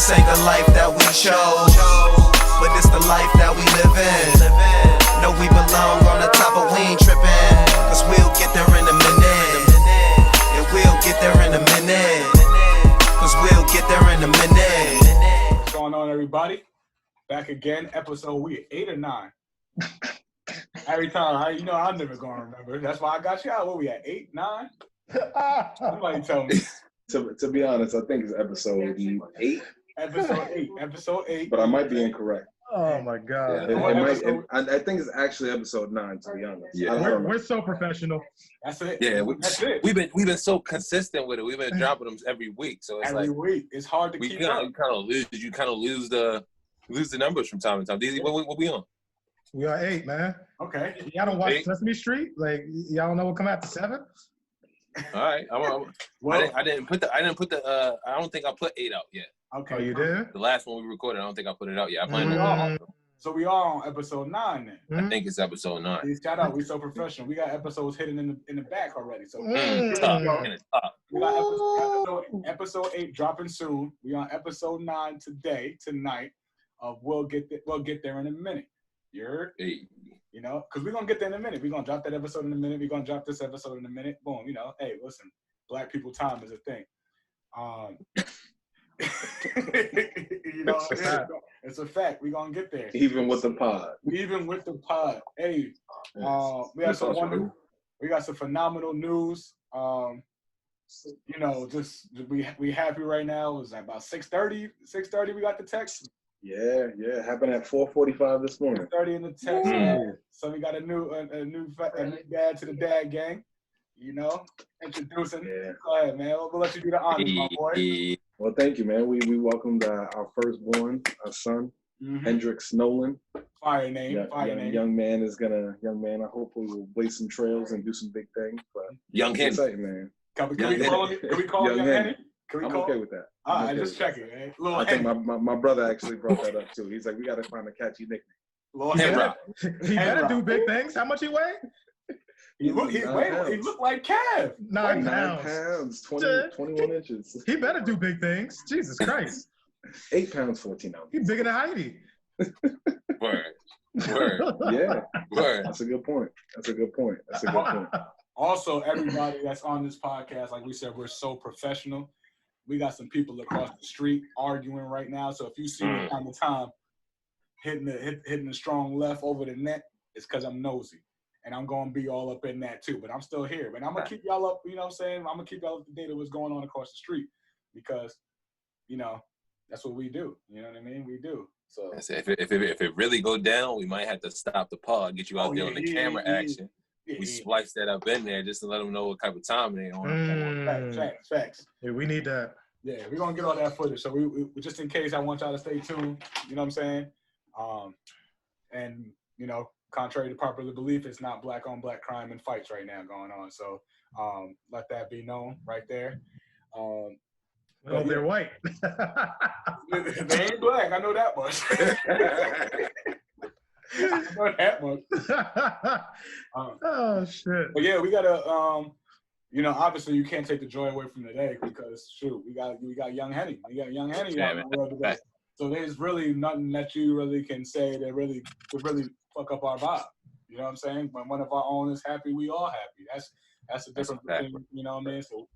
This ain't the life that we chose, but it's the life that we live in. Know we belong on the top, but we ain't tripping, cause we'll get there in a minute. And we'll get there in a minute, cause we'll get there in a minute. What's going on, everybody? Back again, episode, we 8 or 9? Every time, I'm never gonna remember. That's why I got you out. What we at, 8, 9? Somebody tell me. To be honest, I think it's episode 8. Episode 8. But I might be incorrect. Oh my God! I think it's actually episode 9. To be honest, yeah, we're so professional. That's it. Yeah, that's it. We've been so consistent with it. We've been dropping them every week, so it's every week. It's hard to keep up. You kind of lose the numbers from time to time. DZ, what we on? We are 8, man. Okay. Y'all don't watch 8? Sesame Street? Like y'all don't know what come after 7? All right. I didn't put the. I don't think I put 8 out yet. Okay. Oh, you did? The last one we recorded, I don't think I put it out yet. So we are on episode 9 then. I think it's episode 9. Shout out, we so professional. We got episodes hidden in the back already. So we got episode 8 dropping soon. We on episode 9 tonight. We'll get there in a minute. You heard? Hey. You know, because we're gonna get there in a minute. We're gonna drop that episode in a minute. We're gonna drop this episode in a minute. Boom. You know, hey, listen, Black people time is a thing. You know, it's a fact. We're gonna get there. Even with the pod. Hey, we got some phenomenal news. You know, just we happy right now. It was about 6:30. 6:30 we got the text. Yeah. Happened at 4:45 this morning. 6:30 in the text. Man. So we got a new dad to the dad gang. You know, introducing. Yeah. Go ahead, man. We'll let you do the honors, my boy. Well, thank you, man. We welcomed our firstborn, our son, Hendrix Nolan. Fire name. Young man. I hopefully will blaze some trails and do some big things. But Young Henny, man. Can we call him Young Henny? I'm okay with that. All right, just checking, man. I think my brother actually brought that up too. He's like, we got to find a catchy nickname. Little He better do big things. How much he weigh? He looked like Cav. 9 pounds, 21 inches. He better do big things. Jesus Christ. 8 pounds, 14 ounces. He's bigger than Heidi. Word. Yeah. Word. That's a good point. Also, everybody that's on this podcast, like we said, we're so professional. We got some people across the street arguing right now. So if you see me time to time hitting the strong left over the net, it's because I'm nosy. And I'm going to be all up in that too. But I'm still here. But I'm going to keep y'all up, you know what I'm saying? I'm going to keep y'all up to date with what's going on across the street. Because, you know, that's what we do. You know what I mean? We do. So if it really go down, we might have to stop the pod, get you out there on the camera action. We splice that up in there just to let them know what type of time they on. Facts. Yeah, we need that. Yeah, we're going to get all that footage. So we just in case, I want y'all to stay tuned. You know what I'm saying? And, you know, contrary to popular belief, it's not black on black crime and fights right now going on. So let that be known right there. Well, they're white. They ain't black. I know that much. Oh shit! But yeah, we gotta. You know, obviously you can't take the joy away from today because shoot, we got Young Henny. We got Young Henny. So there's really nothing that you really can say that really would really fuck up our vibe. You know what I'm saying? When one of our own is happy, we all happy. That's the difference between, you know what I mean? So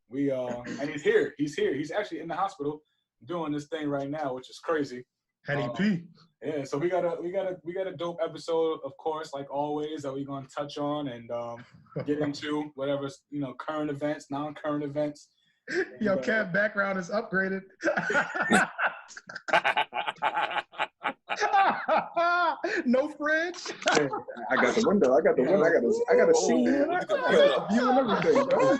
we and he's here. He's actually in the hospital doing this thing right now, which is crazy. Henny P. Yeah, so we got a dope episode, of course, like always, that we're gonna touch on and get into whatever, you know, current events, non-current events. Yo, Cav background is upgraded. No fridge. I got the window. I got a seat. I got a view and everything, bro.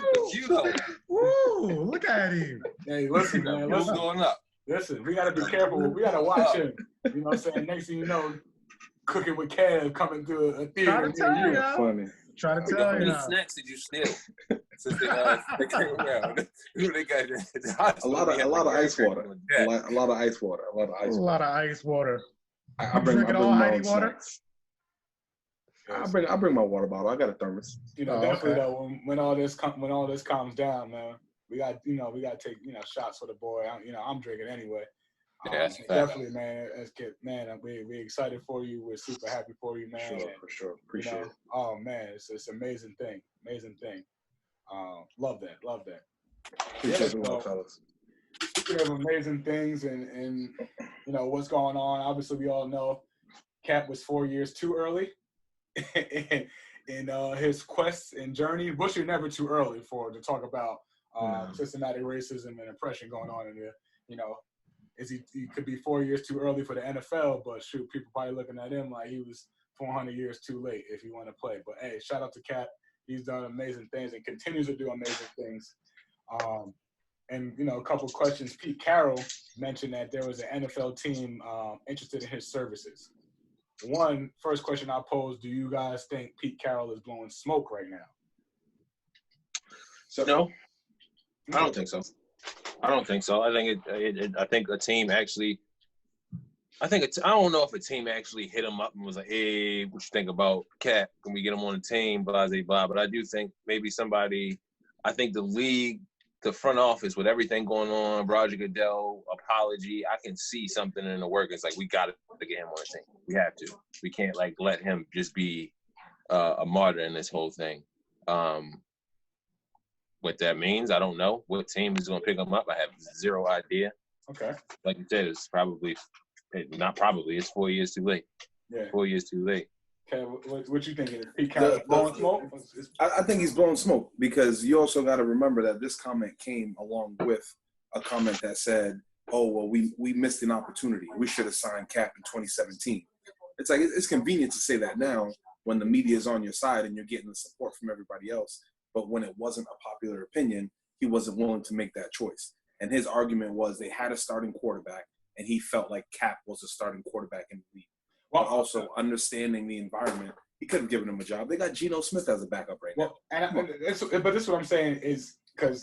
Woo, look at him. Hey, listen, man. What's going up? Listen, we gotta be careful. We gotta watch him. You know what I'm saying? Next thing you know, Cooking with Cav coming to a theater near you. Funny. Try to tell you. How many snacks did you steal since they came around? They got a lot of ice water. A lot of ice water. I bring all Heidi water. I bring my water bottle. I got a thermos. You know, definitely though. When all this calms down, man, we got to take shots for the boy. I'm drinking anyway. Yeah, that's definitely, man. We excited for you. We're super happy for you, man. For sure. Appreciate it. Oh man, it's an amazing thing. Love that. Appreciate it, fellas. Speaking of amazing things and what's going on, obviously we all know Cap was 4 years too early in his quest and journey. Which you're never too early to talk about Cincinnati racism and oppression going on in there. He could be 4 years too early for the NFL, but shoot, people probably looking at him like he was 400 years too late if he want to play. But hey, shout out to Cap. He's done amazing things and continues to do amazing things. And a couple of questions. Pete Carroll mentioned that there was an NFL team interested in his services. First question I pose: do you guys think Pete Carroll is blowing smoke right now? No, I don't think so. I think I think a team actually. I don't know if a team actually hit him up and was like, "Hey, what you think about Cap? Can we get him on the team?" Blah blah blah. But I do think maybe somebody. I think the league, the front office, with everything going on, Roger Goodell apology. I can see something in the work. It's like we got to get him on the team. We have to. We can't let him just be a martyr in this whole thing. What that means, I don't know. What team is going to pick him up? I have zero idea. Okay. Like you said, it's it's 4 years too late. Yeah. 4 years too late. Okay, what you think? Is Pete Carroll blowing smoke? I think he's blowing smoke because you also got to remember that this comment came along with a comment that said, "Oh, well, we missed an opportunity. We should have signed Cap in 2017." It's like it's convenient to say that now when the media is on your side and you're getting the support from everybody else. But when it wasn't a popular opinion, he wasn't willing to make that choice. And his argument was they had a starting quarterback, and he felt like Cap was a starting quarterback in the league. While also understanding the environment, he could have given him a job. They got Geno Smith as a backup right now. But this is what I'm saying is because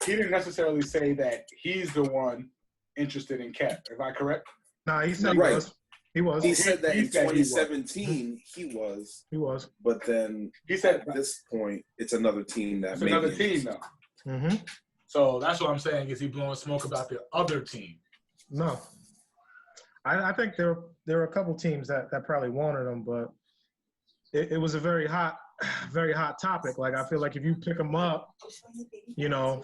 he didn't necessarily say that he's the one interested in Cap. Am I correct? No, he said he was. He was. He said that in 2017 he was. He was. But then he said at this point, it's another team that it's another team though. Mm-hmm. So that's what I'm saying. Is he blowing smoke about the other team? No. I think there are a couple teams that probably wanted him, but it was a very hot topic. Like I feel like if you pick him up,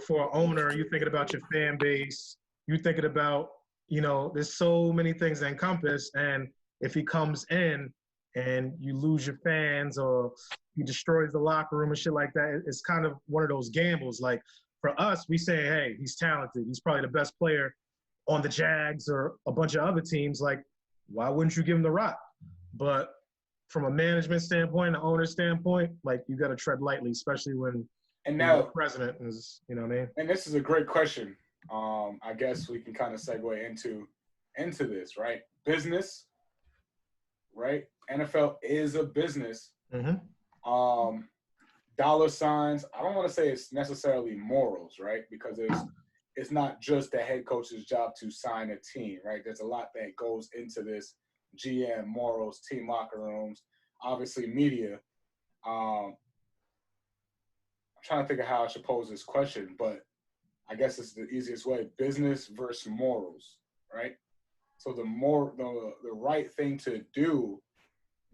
for an owner, you're thinking about your fan base. You're thinking about there's so many things that encompass, and if he comes in and you lose your fans or he destroys the locker room and shit like that, it's kind of one of those gambles. Like for us, we say, hey, he's talented. He's probably the best player on the Jags or a bunch of other teams. Like, why wouldn't you give him the rock? But from a management standpoint, an owner standpoint, like you got to tread lightly, especially when now the president is, what I mean? And this is a great question. I guess we can kind of segue into this, right? Business, right? NFL is a business. Mm-hmm. Dollar signs. I don't want to say it's necessarily morals, right? Because it's not just the head coach's job to sign a team, right? There's a lot that goes into this. GM, morals, team locker rooms, obviously media. I'm trying to think of how I should pose this question, but I guess it's the easiest way. Business versus morals, right? So the right thing to do,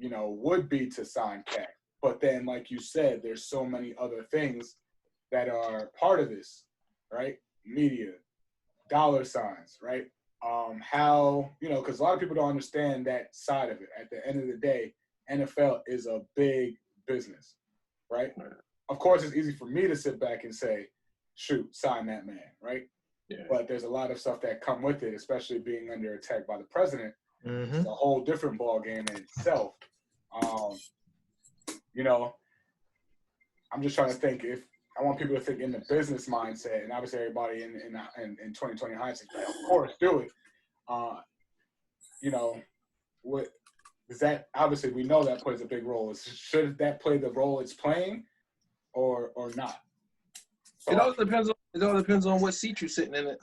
would be to sign Cap. But then, like you said, there's so many other things that are part of this, right? Media, dollar signs, right? How, because a lot of people don't understand that side of it. At the end of the day, NFL is a big business, right? Of course, it's easy for me to sit back and say, shoot, sign that man, right? Yeah. But there's a lot of stuff that come with it, especially being under attack by the president. Mm-hmm. It's a whole different ball game in itself. I'm just trying to think if I want people to think in the business mindset, and obviously everybody in 2020 hindsight, of course, do it. What is that? Obviously, we know that plays a big role. Should that play the role it's playing, or not? So, it all depends on what seat you're sitting in.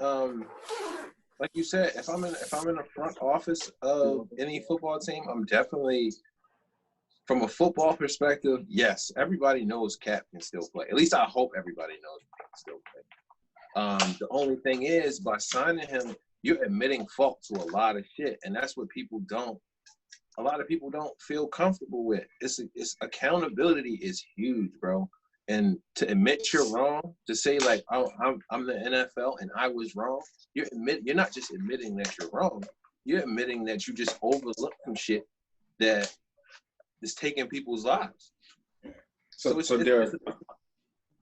Like you said, if I'm in the front office of any football team, I'm definitely, from a football perspective, yes, everybody knows Cap can still play. At least I hope everybody knows he can still play. The only thing is, by signing him you're admitting fault to a lot of shit, and that's what a lot of people don't feel comfortable with. It's accountability is huge, bro. And to admit you're wrong, to say like, oh, I'm the NFL and I was wrong, you're not just admitting that you're wrong, you're admitting that you just overlooked some shit that is taking people's lives. So Derek,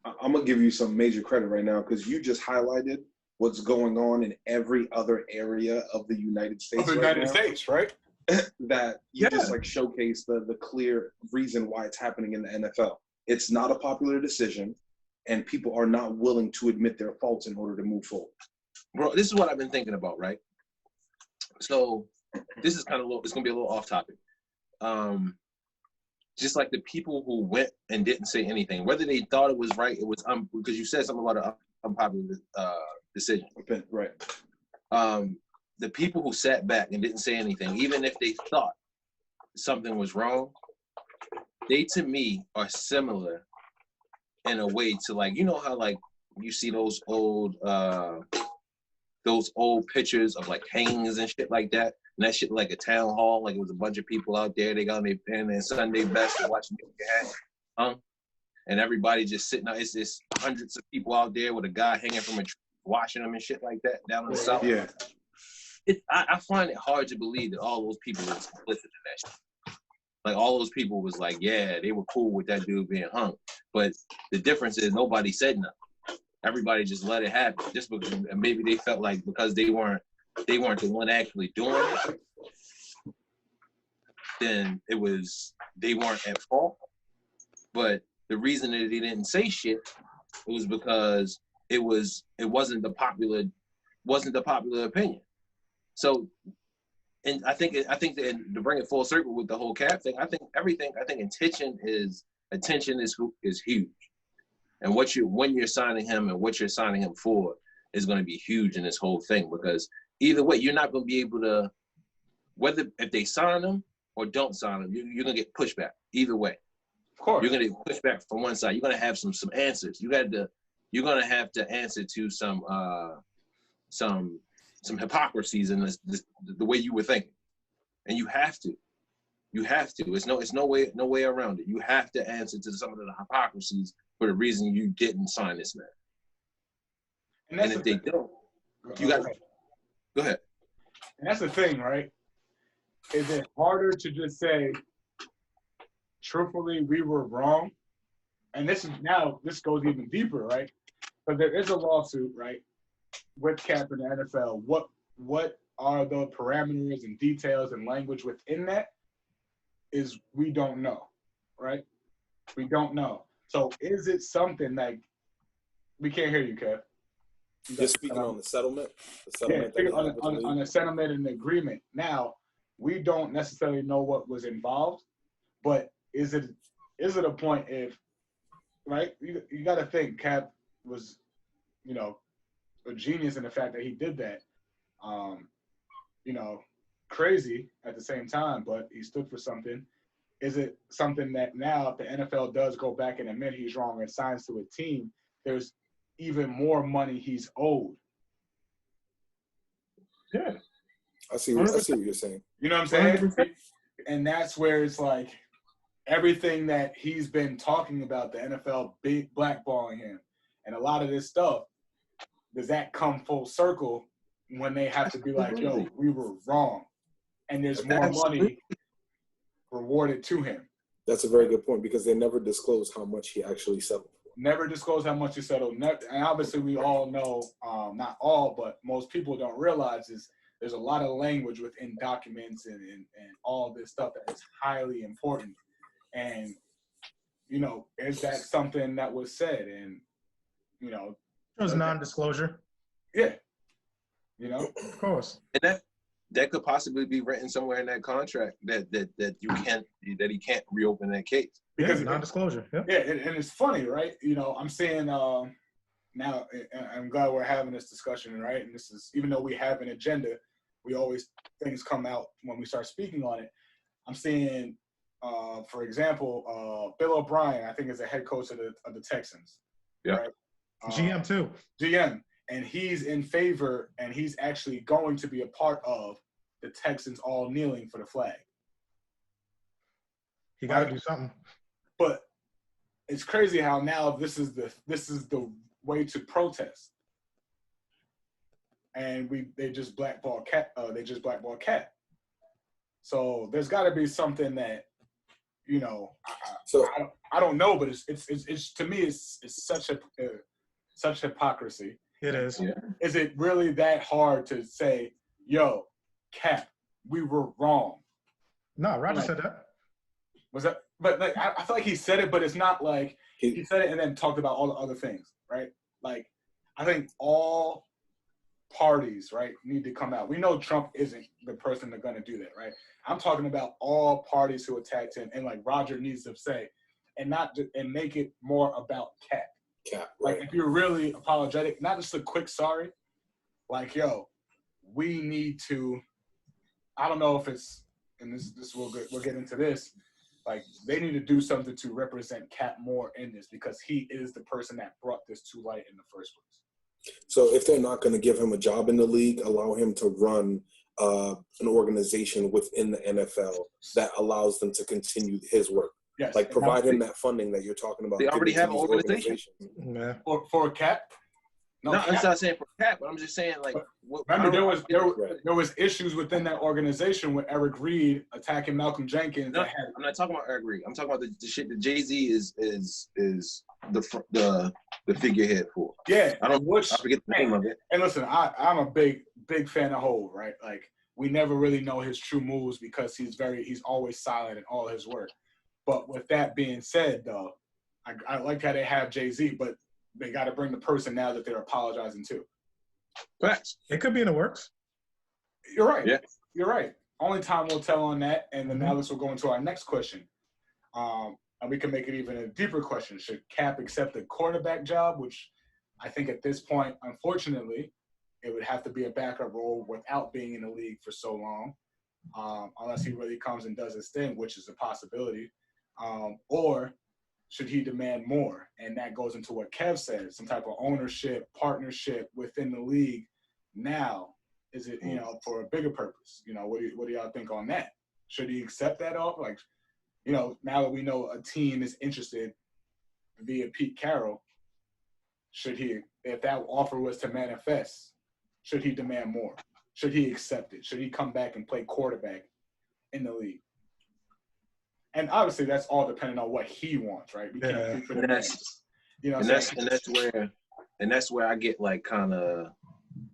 I'm gonna give you some major credit right now because you just highlighted what's going on in every other area of the United States. Right? That you just like showcase the clear reason why it's happening in the NFL. It's not a popular decision, and people are not willing to admit their faults in order to move forward. Bro, this is what I've been thinking about, right? So this is kind of it's gonna be a little off topic. Just like the people who went and didn't say anything, whether they thought it was right, it was because you said something about an unpopular decision. Right. The people who sat back and didn't say anything, even if they thought something was wrong, they to me are similar in a way to like, you know how like you see those old pictures of like hangings and shit like that, and that shit like a town hall, like it was a bunch of people out there, they got in their Sunday best and watching the and everybody just sitting out. It's just hundreds of people out there with a guy hanging from a tree, watching them and shit like that down in the south. Yeah. I find it hard to believe that all those people were complicit in that shit. Like all those people was like, yeah, they were cool with that dude being hung. But the difference is nobody said nothing. Everybody just let it happen. Just because maybe they felt like because they weren't the one actually doing it, then they weren't at fault. But the reason that they didn't say shit was because it wasn't the popular opinion. So, and I think that to bring it full circle with the whole Cap thing, I think attention is huge, and when you're signing him and what you're signing him for is going to be huge in this whole thing, because either way you're not going to be able to, whether if they sign him or don't sign him, you're going to get pushback either way. Of course, you're going to get pushback from one side. You're going to have some answers. You're going to have to answer to some hypocrisies in the way you were thinking, and you have to. It's no way around it. You have to answer to some of the hypocrisies for the reason you didn't sign this man. And if they don't, you got to go ahead. And that's the thing, right? Is it harder to just say, truthfully, we were wrong? And this goes even deeper, right? But there is a lawsuit, right, with Cap in the NFL. What are the parameters and details and language within that is we don't know, right? We don't know. So is it something like, we can't hear you, Kev. Just speaking on the settlement. On the settlement and the agreement. Now, we don't necessarily know what was involved, but is it a point if, right? You got to think Cap was, a genius in the fact that he did that. Crazy at the same time, but he stood for something. Is it something that now, if the NFL does go back and admit he's wrong and signs to a team, there's even more money he's owed? Yeah. I see what you're saying. You know what I'm saying? And that's where it's like everything that he's been talking about, the NFL blackballing him, and a lot of this stuff, does that come full circle when they have to be like, yo, we were wrong, and there's more money rewarded to him? That's a very good point, because they never disclose how much he actually settled for. Never disclose how much he settled. And obviously we all know, not all, but most people don't realize is there's a lot of language within documents and all this stuff that is highly important. And, is that something that was said? And, it was non-disclosure. Yeah. Of course. And that could possibly be written somewhere in that contract that he can't reopen that case. Because non-disclosure. Yeah. Yeah, and it's funny, right? I'm saying now, I'm glad we're having this discussion, right? And this is, even though we have an agenda, things come out when we start speaking on it. I'm seeing, for example, Bill O'Brien, I think is the head coach of the Texans. Yeah. Right? GM too. GM. and he's in favor, and he's actually going to be a part of the Texans all kneeling for the flag. He got to do something. But it's crazy how now this is the way to protest, and they just blackball Cap. So there's got to be something that, you know, I don't know, but it's to me it's such hypocrisy. It is. Yeah. Is it really that hard to say, yo, Cap, we were wrong? No, Roger said that. Was that? But like, I feel like he said it, but it's not like he said it and then talked about all the other things, right? Like, I think all parties, right, need to come out. We know Trump isn't the person that's going to do that, right? I'm talking about all parties who attacked him, and like Roger needs to say, and make it more about Cap. Cap, Like, right. if you're really apologetic, not just a quick sorry, like, yo, we need to, I don't know if it's, and this we'll get into this, like, they need to do something to represent Cap more in this, because he is the person that brought this to light in the first place. So if they're not going to give him a job in the league, allow him to run an organization within the NFL that allows them to continue his work. Yes. Like, provide him that funding that you're talking about. They already have an organization. Yeah. For Cap? No, I'm not saying for Cap, but I'm just saying, like, Remember, there was issues within that organization with Eric Reed attacking Malcolm Jenkins. No, I'm not talking about Eric Reed. I'm talking about the shit that Jay-Z is the figurehead for. Yeah, I forget the name of it. And listen, I'm a big fan of Hov, right? Like, we never really know his true moves because he's always silent in all his work. But with that being said, though, I like how they have Jay-Z, but they got to bring the person now that they're apologizing to. Facts. It could be in the works. You're right. Yeah. You're right. Only time will tell on that. And then now let's go into our next question. And we can make it even a deeper question. Should Cap accept the quarterback job, which I think at this point, unfortunately, it would have to be a backup role without being in the league for so long, unless he really comes and does his thing, which is a possibility. Or should he demand more? And that goes into what Kev said, some type of ownership, partnership within the league. Now, is it, you know, for a bigger purpose? You know, what do y'all think on that? Should he accept that offer? Like, you know, now that we know a team is interested via Pete Carroll, should he, if that offer was to manifest, should he demand more? Should he accept it? Should he come back and play quarterback in the league? And obviously, that's all depending on what he wants, right? We can't speak for the man. You know, and that's where I get like kind of,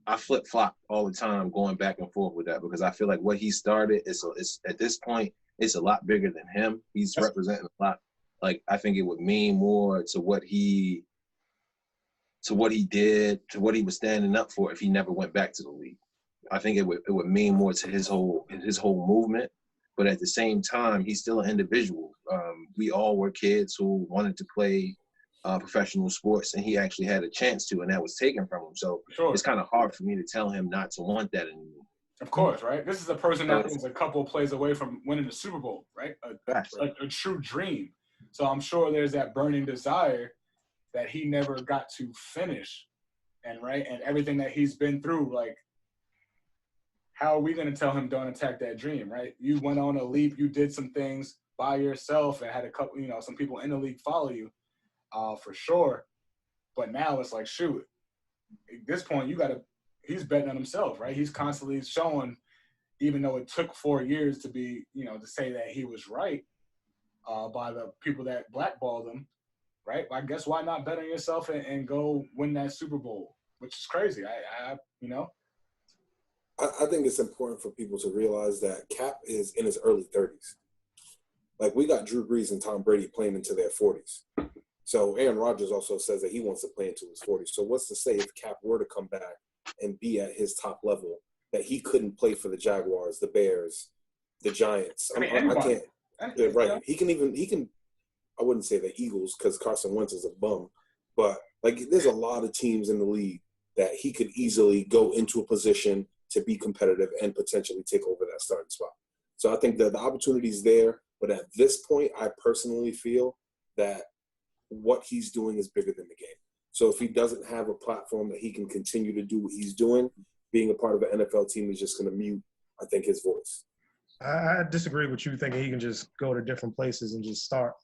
I flip flop all the time, going back and forth with that, because I feel like what he started is at this point it's a lot bigger than him. He's representing a lot. Like, I think it would mean more to what he did, to what he was standing up for if he never went back to the league. I think it would mean more to his whole movement. But at the same time, he's still an individual. We all were kids who wanted to play professional sports, and he actually had a chance to, and that was taken from him. So It's kind of hard for me to tell him not to want that anymore. Of course, right? This is a person that was a couple of plays away from winning the Super Bowl, right? A true dream. So I'm sure there's that burning desire that he never got to finish, and everything that he's been through, like, how are we going to tell him don't attack that dream, right? You went on a leap, you did some things by yourself and had a couple, you know, some people in the league follow you, for sure. But now it's like, shoot, at this point, he's betting on himself, right? He's constantly showing, even though it took 4 years to be, you know, to say that he was right by the people that blackballed him, right? I guess why not bet on yourself and go win that Super Bowl, which is crazy. I think it's important for people to realize that Cap is in his early 30s. Like, we got Drew Brees and Tom Brady playing into their 40s. So Aaron Rodgers also says that he wants to play into his 40s. So what's to say if Cap were to come back and be at his top level, that he couldn't play for the Jaguars, the Bears, the Giants? I can't. Yeah, right. He can. I wouldn't say the Eagles, because Carson Wentz is a bum. But, like, there's a lot of teams in the league that he could easily go into a position to be competitive and potentially take over that starting spot. So I think that the opportunity is there, but at this point, I personally feel that what he's doing is bigger than the game. So if he doesn't have a platform that he can continue to do what he's doing, being a part of an NFL team is just going to mute, I think, his voice. I disagree with you thinking he can just go to different places and just start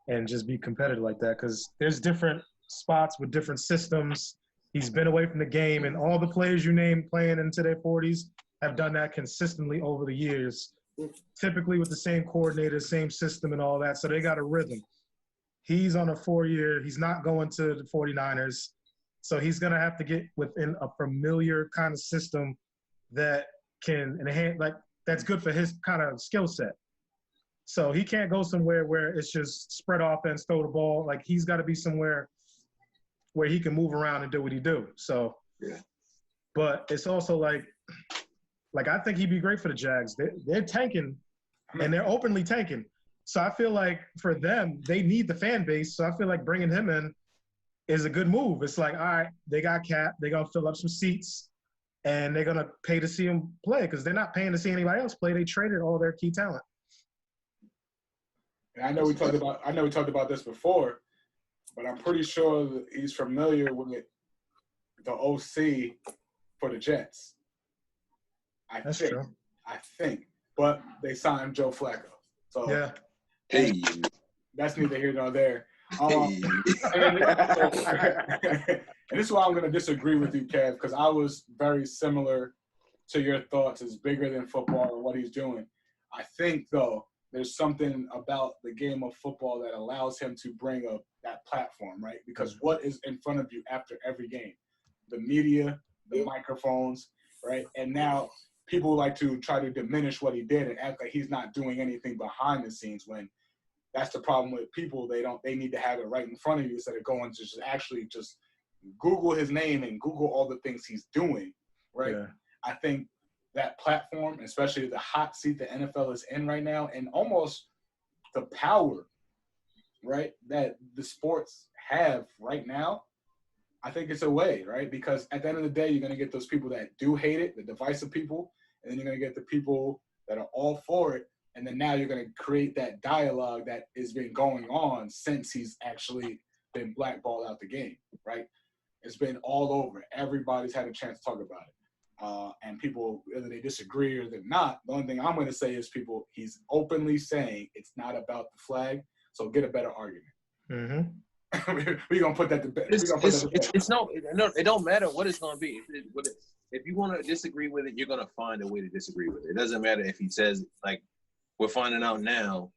and just be competitive like that, because there's different spots with different systems. He's been away from the game, and all the players you name playing into their 40s have done that consistently over the years, typically with the same coordinator, same system and all that, so they got a rhythm. He's on a 4-year. He's not going to the 49ers, so he's going to have to get within a familiar kind of system that can enhance, like, that's good for his kind of skill set. So he can't go somewhere where it's just spread offense, throw the ball. Like, he's got to be somewhere where he can move around and do what he do. So, yeah. But it's also like I think he'd be great for the Jags. They're tanking, and they're openly tanking. So I feel like for them, they need the fan base. So I feel like bringing him in is a good move. It's like, all right, they got Cap. They're going to fill up some seats, and they're going to pay to see him play because they're not paying to see anybody else play. They traded all their key talent. And I know we talked about this before, but I'm pretty sure that he's familiar with the OC for the Jets. That's true. I think. But they signed Joe Flacco. So yeah. Hey. That's neither here nor there. Hey. And this is why I'm going to disagree with you, Kev, because I was very similar to your thoughts. It's bigger than football and what he's doing. I think, though, there's something about the game of football that allows him to bring that platform, right? Because what is in front of you after every game? The media, the microphones, right? And now people like to try to diminish what he did and act like he's not doing anything behind the scenes, when that's the problem with people. They need to have it right in front of you instead of going to just Google his name and Google all the things he's doing, right? Yeah. I think that platform, especially the hot seat the NFL is in right now, and almost the power, right, that the sports have right now, I think it's a way, right? Because at the end of the day, you're going to get those people that do hate it, the divisive people, and then you're going to get the people that are all for it. And then now you're going to create that dialogue that has been going on since he's actually been blackballed out the game, right? It's been all over. Everybody's had a chance to talk about it. And people, whether they disagree or they're not, the only thing I'm going to say is he's openly saying it's not about the flag, so get a better argument. Mm-hmm. We're going to put that to bed. It don't matter what it's going to be. If you want to disagree with it, you're going to find a way to disagree with it. It doesn't matter if he says, like, we're finding out now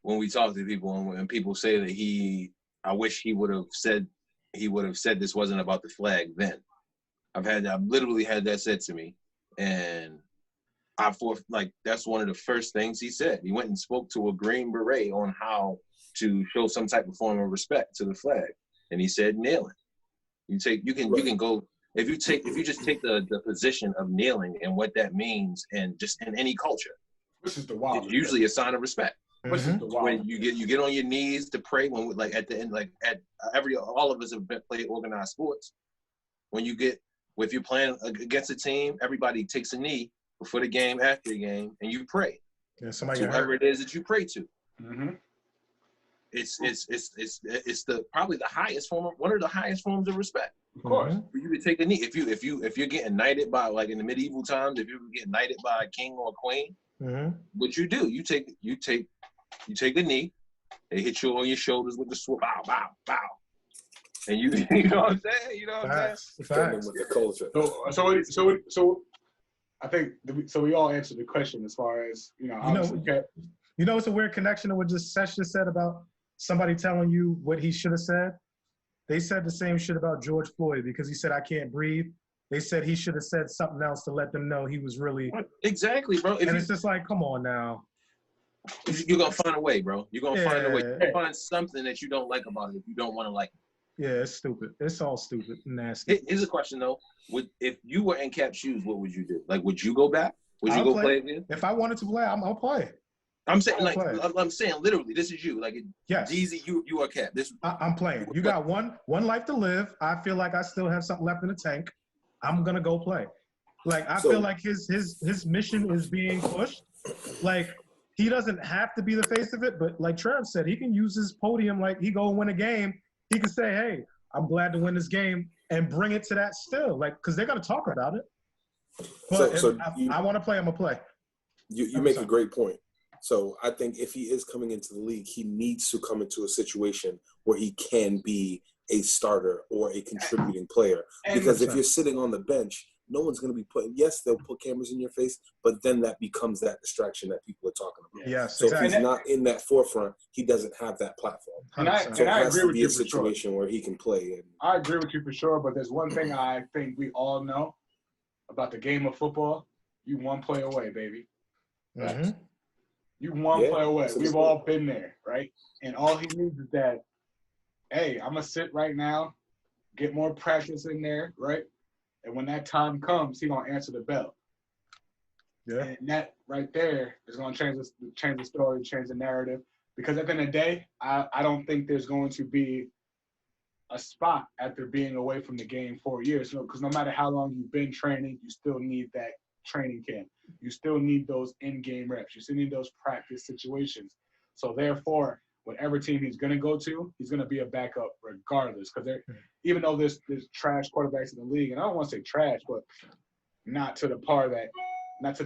when we talk to people and people say that I wish he would have said this wasn't about the flag then. I've literally had that said to me, and that's one of the first things he said. He went and spoke to a Green Beret on how to show some type of form of respect to the flag, and he said kneeling. You can go if you just take the position of kneeling and what that means, and just in any culture, this is the wild. It's usually a sign of respect. This is the wild. When you get on your knees to pray, when at the end, all of us have played organized sports. If you're playing against a team, everybody takes a knee before the game, after the game, and you pray. Yeah, somebody to whoever it is that you pray to. Mm-hmm. It's probably the highest form, one of the highest forms of respect. Of course, for you to take a knee. If you're getting knighted by, like in the medieval times, if you were getting knighted by a king or a queen, what you do, you take a knee. They hit you on your shoulders with the sword, bow, bow, bow. And you know what I'm saying? You know what I'm saying? With the culture. So I think we all answered the question as far as, it's a weird connection to what Sesh just said about somebody telling you what he should have said. They said the same shit about George Floyd because he said, I can't breathe. They said he should have said something else to let them know he was really. Exactly, bro. It's just like, come on now. You're going to find a way, bro. You're going to find a way. You're going to find something that you don't like about it if you don't want to like it. Yeah, it's stupid. It's all stupid and nasty. Here's a question, though. If you were in Cap's shoes, what would you do? Like, would you go back? Would you go play again? If I wanted to play, I'll play. I'm saying, I'm saying, literally, this is you. Like, yes. Easy, you are Cap. I'm playing. You got one life to live. I feel like I still have something left in the tank. I'm gonna go play. Like, I feel like his mission is being pushed. Like, he doesn't have to be the face of it, but like Trev said, he can use his podium. Like, he go win a game. He can say, hey, I'm glad to win this game and bring it to that still, like, because they're gonna talk about it. But I want to play, I'm gonna play. You make a great point. So I think if he is coming into the league, he needs to come into a situation where he can be a starter or a contributing player. Because if you're sitting on the bench, no one's going to be putting, yes, they'll put cameras in your face, but then that becomes that distraction that people are talking about. Yes, so if he's not in that forefront, he doesn't have that platform. And I agree with you for sure. So it has to be a situation where he can play. And I agree with you for sure, but there's one thing I think we all know about the game of football. You one play away, baby. Mm-hmm. You one play away. We've all been there, right? And all he needs is that, hey, I'm going to sit right now, get more practice in there, right? And when that time comes, he's going to answer the bell. Yeah. And that right there is going to change the story, change the narrative. Because at the end of the day, I don't think there's going to be a spot after being away from the game 4 years. Because no matter how long you've been training, you still need that training camp. You still need those in-game reps. You still need those practice situations. So therefore, whatever team he's going to go to, he's going to be a backup regardless. Because even though there's trash quarterbacks in the league, and I don't want to say trash, but not to the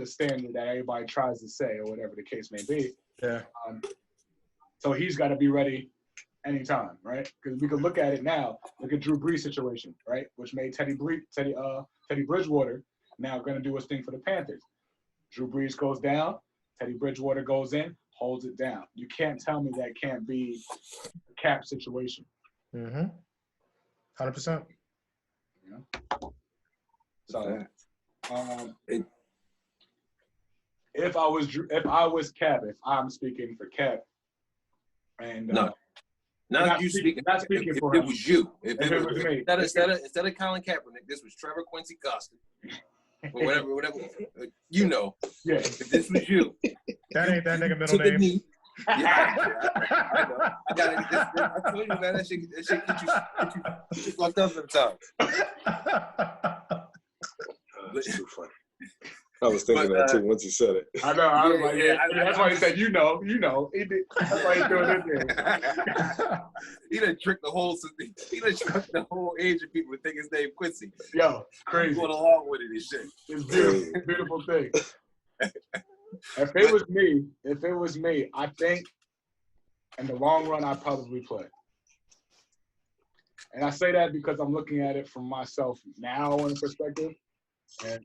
standard that everybody tries to say or whatever the case may be. Yeah. So he's got to be ready anytime, right? Because we could look at it now. Look at Drew Brees' situation, right? Which made Teddy Bridgewater now going to do his thing for the Panthers. Drew Brees goes down, Teddy Bridgewater goes in, holds it down. You can't tell me that can't be a cap situation. Mm-hmm. 100%. You know? So, if I was Cap, if I'm speaking for Cap, and not speaking for him. It was you. If it was me. Instead of Colin Kaepernick, this was Trevor Quincy Costa. Or whatever. You know. Yeah. If this was you. That ain't that nigga middle name. Yeah, I know. I got it. I told you, man, that shit get you fucked up sometimes. That's too funny. I was thinking that too once you said it. I know. I was like, that's why he said, you know. He did. That's why he's doing it there. He done tricked the whole age of people to think his name Quincy. Yo, crazy. Going along with it and shit. It's beautiful. Beautiful thing. If it was me, I think in the long run, I'd probably play. And I say that because I'm looking at it from myself now in perspective. And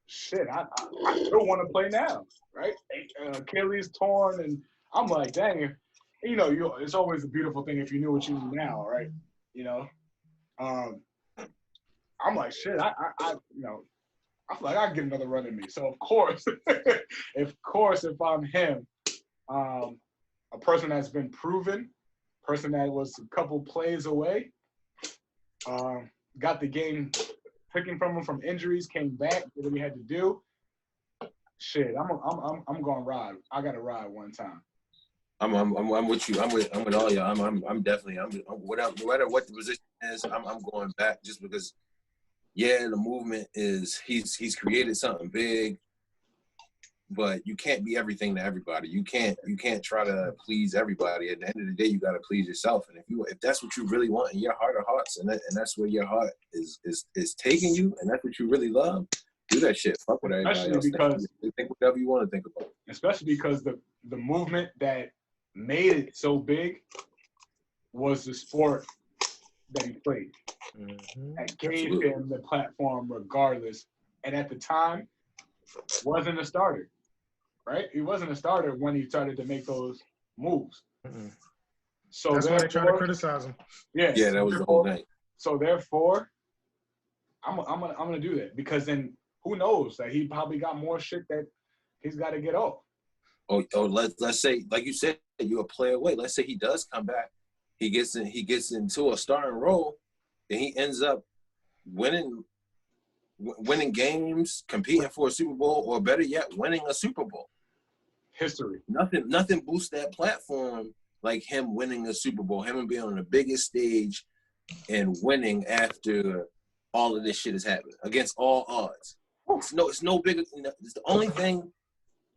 shit, I still want to play now, right? Achilles torn, and I'm like, dang, it's always a beautiful thing if you knew what you knew now, right? I'm like, shit, I feel like I can get another run in me. So of course, if I'm him, a person that's been proven, person that was a couple plays away, got the game picking from him from injuries, came back, did what he had to do. Shit, I'm gonna ride. I gotta ride one time. I'm with you. I'm with all y'all. I'm definitely no matter what the position is, I'm going back just because. Yeah, the movement is he's created something big, but you can't be everything to everybody. You can't try to please everybody. At the end of the day, you got to please yourself. And if that's what you really want in your heart of hearts, and that's where your heart is taking you, and that's what you really love, do that shit. Fuck with everybody else. Because think whatever you want to think about. Especially because the movement that made it so big was the sport that he played. Mm-hmm. That gave him the platform regardless. And at the time, wasn't a starter, right? He wasn't a starter when he started to make those moves. Mm-hmm. So that's why they try to criticize him. Yeah, that was the whole thing. So therefore, I'm gonna do that because then who knows that he probably got more shit that he's got to get off. Oh, let's say, like you said, you're a player away. Let's say he does come back. He gets into a starting role, and he ends up winning games, competing for a Super Bowl, or better yet, winning a Super Bowl. History. Nothing boosts that platform like him winning a Super Bowl, him being on the biggest stage and winning after all of this shit has happened against all odds. It's no bigger. It's the only thing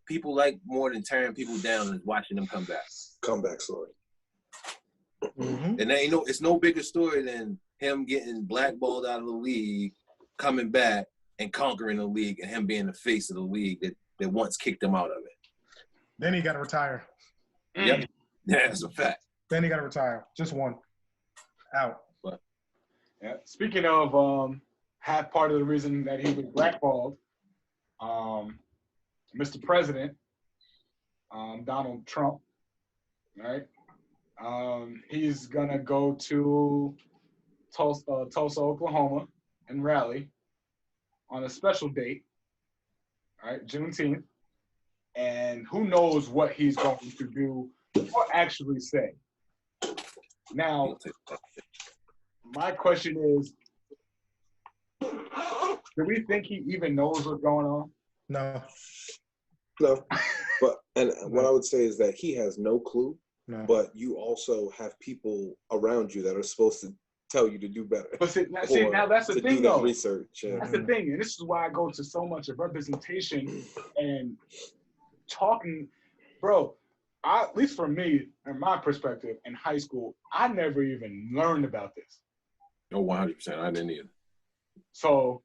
people like more than tearing people down is watching them come back. Comeback story. And there ain't it's no bigger story than him getting blackballed out of the league, coming back and conquering the league, and him being the face of the league that once kicked him out of it. Then he got to retire. Yep. Yeah, that's a fact. Then he got to retire. Just one. Out. But yeah. Speaking of half part of the reason that he was blackballed, Mr. President, Donald Trump, right? He's gonna go to Tulsa, Oklahoma, and rally on a special date, right? Juneteenth, and who knows what he's going to do or actually say. Now, my question is, do we think he even knows what's going on? No. But what I would say is that he has no clue. No. But you also have people around you that are supposed to tell you to do better. But see, now that's the thing, though. Research. That's the thing, and this is why I go to so much of representation and talking, bro. At least for me, in my perspective, in high school, I never even learned about this. No, 100%. I didn't either. So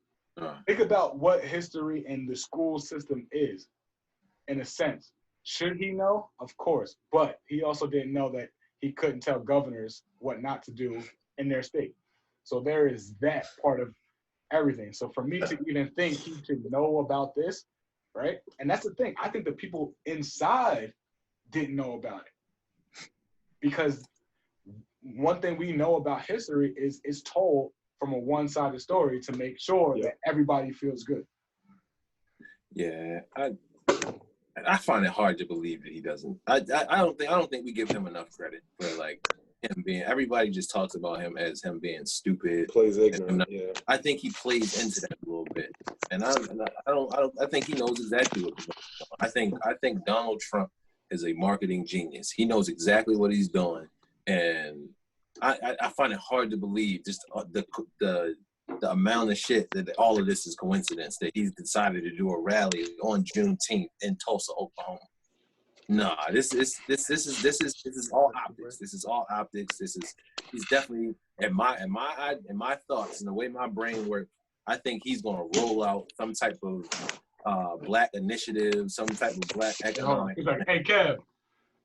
think about what history and the school system is, in a sense. Should he know? Of course. But he also didn't know that he couldn't tell governors what not to do in their state. So there is that part of everything. So for me to even think he should know about this, right? And that's the thing. I think the people inside didn't know about it. Because one thing we know about history is it's told from a one-sided story to make sure that everybody feels good. Yeah, I find it hard to believe that he doesn't. I don't think we give him enough credit for like him being. Everybody just talks about him as him being stupid. Plays ignorant. I think he plays into that a little bit, and I think he knows exactly what he's doing. I think Donald Trump is a marketing genius. He knows exactly what he's doing, and I find it hard to believe just the amount of shit that all of this is coincidence that he's decided to do a rally on Juneteenth in Tulsa, Oklahoma. Nah, this is all optics. This is all optics. He's definitely in my thoughts and the way my brain works. I think he's gonna roll out some type of black initiative, some type of black economic. He's like, hey Kev,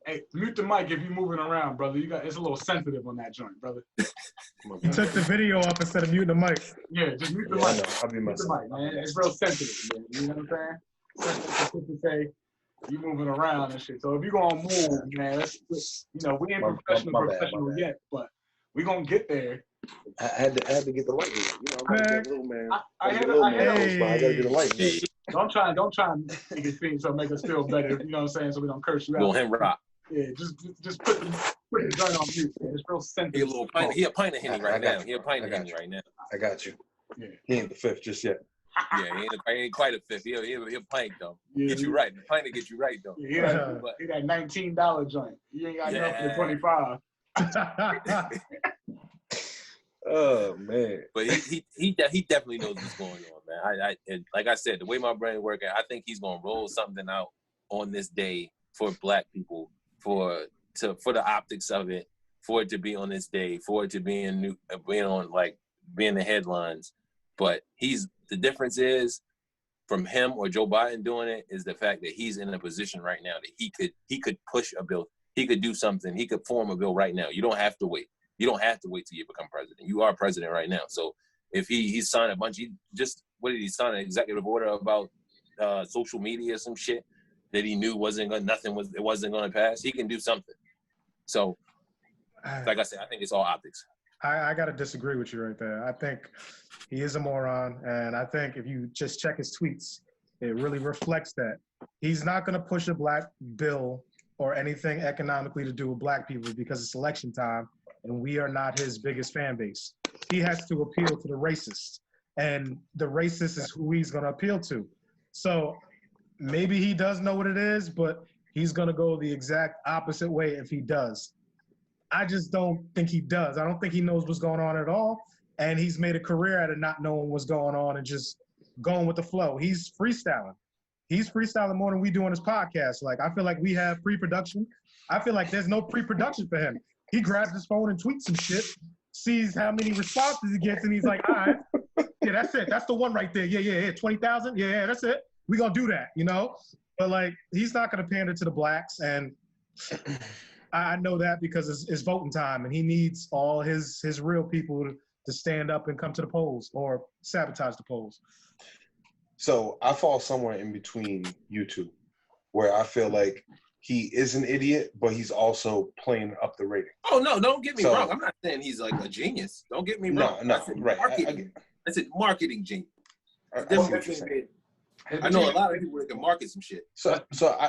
hey, mute the mic if you're moving around, brother. It's a little sensitive on that joint, brother. You took the video off instead of muting the mic. Yeah, just mute the mic. I'll be mute the mic, man. It's real sensitive, man. You know what I'm saying? Sensitive to say you moving around and shit. So if you're gonna move, man, we ain't professional yet, but we gonna get there. I had to get the light. I gotta get little man. I gotta get the light. Don't try and make it seem so make us feel better. You know what I'm saying? So we don't curse you out. Little him rock. Yeah, just put the joint on mute. Man. It's real sensitive. He a pint of Henny right now. He a pint of Henny right now. I got you. Yeah. He ain't the fifth just yet. Yeah, he ain't quite a fifth. He'll pint though. Yeah, get you right. The pint to get you right though. Yeah, he that $19 joint. You ain't got enough for the 25. Oh man! But he definitely knows what's going on, man. I like I said, the way my brain works, I think he's gonna roll something out on this day for Black people, for the optics of it, for it to be on this day, for it to be in the headlines. But the difference is from him or Joe Biden doing it is the fact that he's in a position right now that he could push a bill, he could do something, he could form a bill right now. You don't have to wait. You don't have to wait till you become president. You are president right now. So if he signed a bunch, what did he sign? An executive order about social media or some shit that he knew wasn't going to pass. He can do something. So, like I said, I think it's all optics. I got to disagree with you right there. I think he is a moron, and I think if you just check his tweets, it really reflects that. He's not going to push a black bill or anything economically to do with Black people because it's election time, and we are not his biggest fan base. He has to appeal to the racists, and the racist is who he's going to appeal to. So maybe he does know what it is, but he's going to go the exact opposite way if he does. I just don't think he does. I don't think he knows what's going on at all, and he's made a career out of not knowing what's going on and just going with the flow. He's freestyling. He's freestyling more than we do on his podcast. Like, I feel like we have pre-production. I feel like there's no pre-production for him. He grabs his phone and tweets some shit, sees how many responses he gets, and he's like, all right, yeah, that's it. That's the one right there. Yeah. 20,000? Yeah, that's it. We're going to do that, you know? But, like, he's not going to pander to the blacks, and I know that because it's voting time, and he needs all his real people to stand up and come to the polls or sabotage the polls. So I fall somewhere in between you two, where I feel like he is an idiot, but he's also playing up the rating. Oh, no, don't get me wrong. I'm not saying he's like a genius. Don't get me wrong. No, I said right. I said marketing genius. I see what you're saying. I know a lot of people that can market some shit. So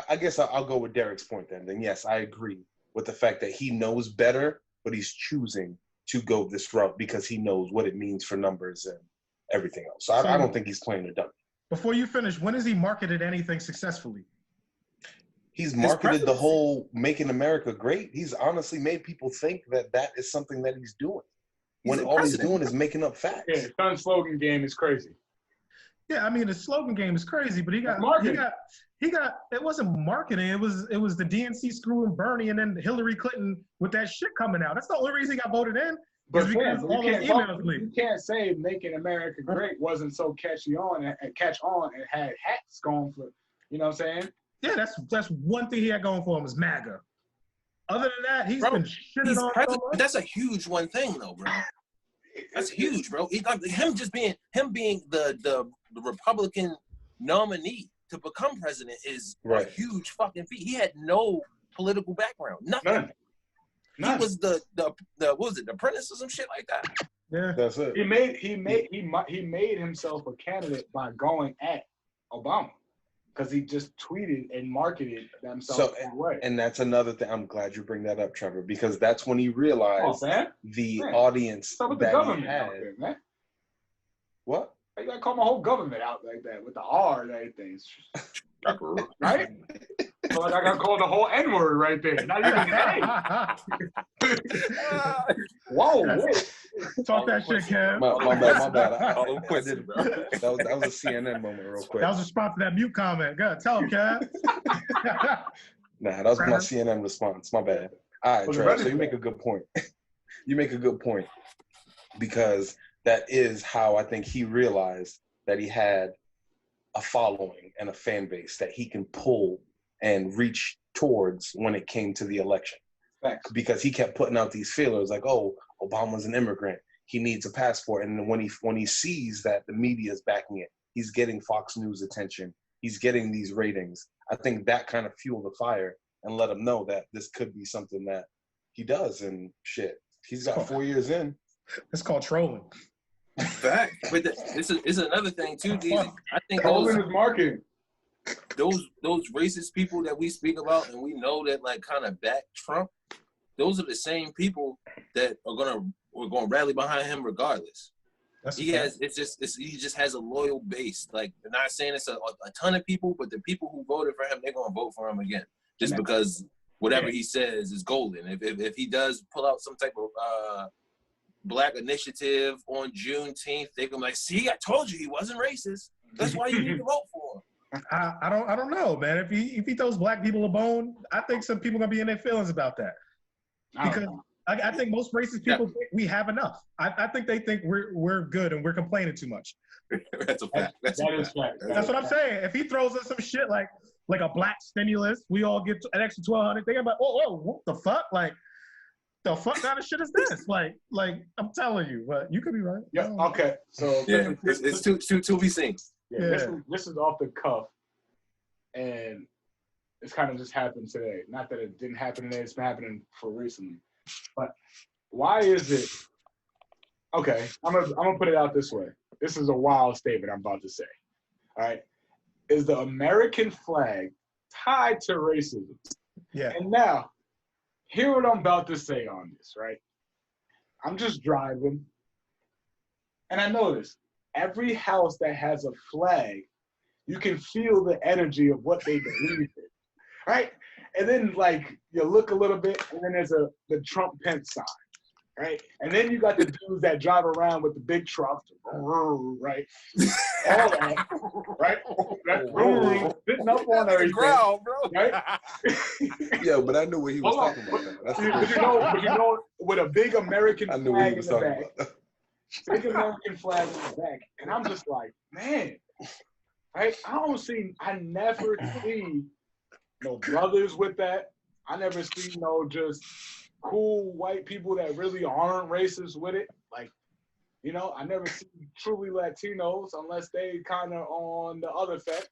I guess I'll go with Derek's point then. Then yes, I agree with the fact that he knows better, but he's choosing to go this route because he knows what it means for numbers and everything else. So I don't think he's playing a dummy. Before you finish, when has he marketed anything successfully? He's marketed the whole Making America Great. He's honestly made people think that is something that he's doing. When all he's doing is making up facts. Yeah, his son's slogan game is crazy. Yeah, I mean his slogan game is crazy, but he got it wasn't marketing. It was the DNC screwing Bernie and then Hillary Clinton with that shit coming out. That's the only reason he got voted in. But because all those emails leaked. You can't say Making America Great wasn't so catch on and had hats going for, you know what I'm saying? Yeah, that's one thing he had going for him was MAGA. Other than that, he's been shitting on so much. That's a huge one thing, though, bro. That's huge, bro. Him being the Republican nominee to become president is a huge fucking feat. He had no political background, nothing. None. He was the what was it, the apprentice or some shit like that. Yeah, that's it. He made himself a candidate by going at Obama. Because he just tweeted and marketed himself that way. And that's another thing. I'm glad you bring that up, Trevor, because that's when he realized the audience that he had. There, man. What? You gotta call my whole government out like that with the R and everything. Right? So like I gotta call the whole N-word right there. Not even A. Whoa. Talk that shit, Kev. My bad. I did it, bro. That was a CNN moment real quick. That was a response to that mute comment. Go ahead, tell him, Kev. Nah, that was my CNN response. My bad. All right, Trev, so you make a good point. You make a good point. Because that is how I think he realized that he had a following and a fan base that he can pull and reach towards when it came to the election. Thanks. Because he kept putting out these feelers like, oh, Obama's an immigrant. He needs a passport. And then when he sees that the media is backing it, he's getting Fox News attention. He's getting these ratings. I think that kind of fueled the fire and let him know that this could be something that he does. And shit, he's got 4 years in. It's called trolling. Fact. But this is another thing too, Deezy. I think trolling is marketing. Those racist people that we speak about and we know that like kind of back Trump, those are the same people that we're gonna rally behind him regardless. He just has a loyal base. Like, I'm not saying it's a ton of people, but the people who voted for him, they're gonna vote for him again just because whatever he says is golden. If he does pull out some type of Black initiative on Juneteenth, they're gonna be like, see, I told you he wasn't racist. That's why you need to vote for him. I don't know, man. If he throws black people a bone, I think some people are gonna be in their feelings about that. Because I think most racist people think we have enough. I think they think we're good and we're complaining too much. That's a fact. That's what I'm saying. If he throws us some shit like a black stimulus, we all get an extra $1,200. They're about, whoa, what the fuck? Like, the fuck kind of shit is this? Like I'm telling you, but you could be right. Yeah. Okay. So it's to be seen. Yeah. This is off the cuff, and it's kind of just happened today. Not that it didn't happen today. It's been happening for recently. But why is it? Okay, I'm gonna put it out this way. This is a wild statement I'm about to say. All right, is the American flag tied to racism? Yeah. And now, hear what I'm about to say on this. Right, I'm just driving, and I notice every house that has a flag, you can feel the energy of what they believe in. Right. And then, like, you look a little bit, and then there's the Trump Pence sign, right? And then you got the dudes that drive around with the big trucks, right? All that, right? Sitting up on everything, ground, bro. right? Yeah, but I knew what he was Hold on. talking about. Though. That's the But thing. you know, with a big American I knew what he flag in was the talking back, about. big American flag in the back, and I'm just like, man, right? I never see no brothers with that. I never see no just cool white people that really aren't racist with it. Like, you know, I never see truly Latinos unless they kind of on the other set.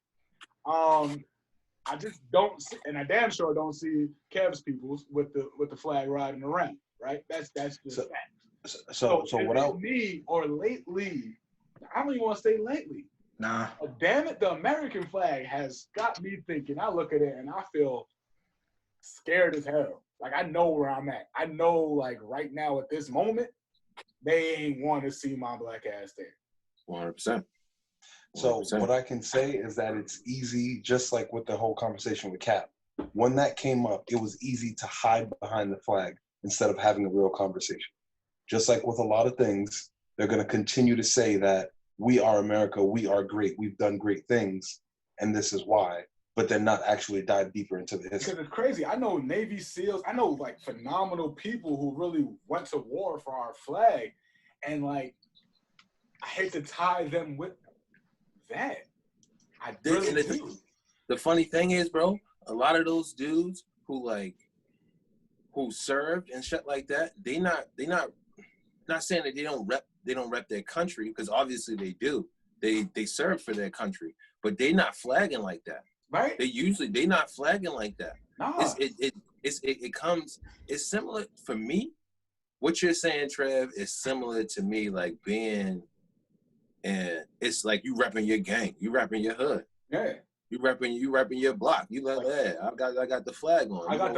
I just don't see, and I damn sure don't see Cavs peoples with the flag riding around, right? That's just fact. So what I me or lately, I don't even want to say lately. Nah. Damn it, the American flag has got me thinking. I look at it and I feel scared as hell. Like, I know where I'm at. I know, like, right now at this moment, they ain't want to see my black ass there. 100%. So what I can say is that it's easy, just like with the whole conversation with Cap. When that came up, it was easy to hide behind the flag instead of having a real conversation. Just like with a lot of things, they're going to continue to say that we are America, we are great, we've done great things, and this is why, but then not actually dive deeper into the history. Because it's crazy. I know Navy SEALs, I know, like, phenomenal people who really went to war for our flag, and, like, I hate to tie them with that. I really do. The funny thing is, bro, a lot of those dudes who served and shit like that, they not saying that they don't rep their country, because obviously they do. They serve for their country, but they not flagging like that. Right? They not flagging like that. Nah. It's similar for me. What you're saying, Trev, is similar to me, like being, and it's like you repping your gang, you repping your hood. Yeah. You repping your block. You like, yeah, I got the flag on. I'm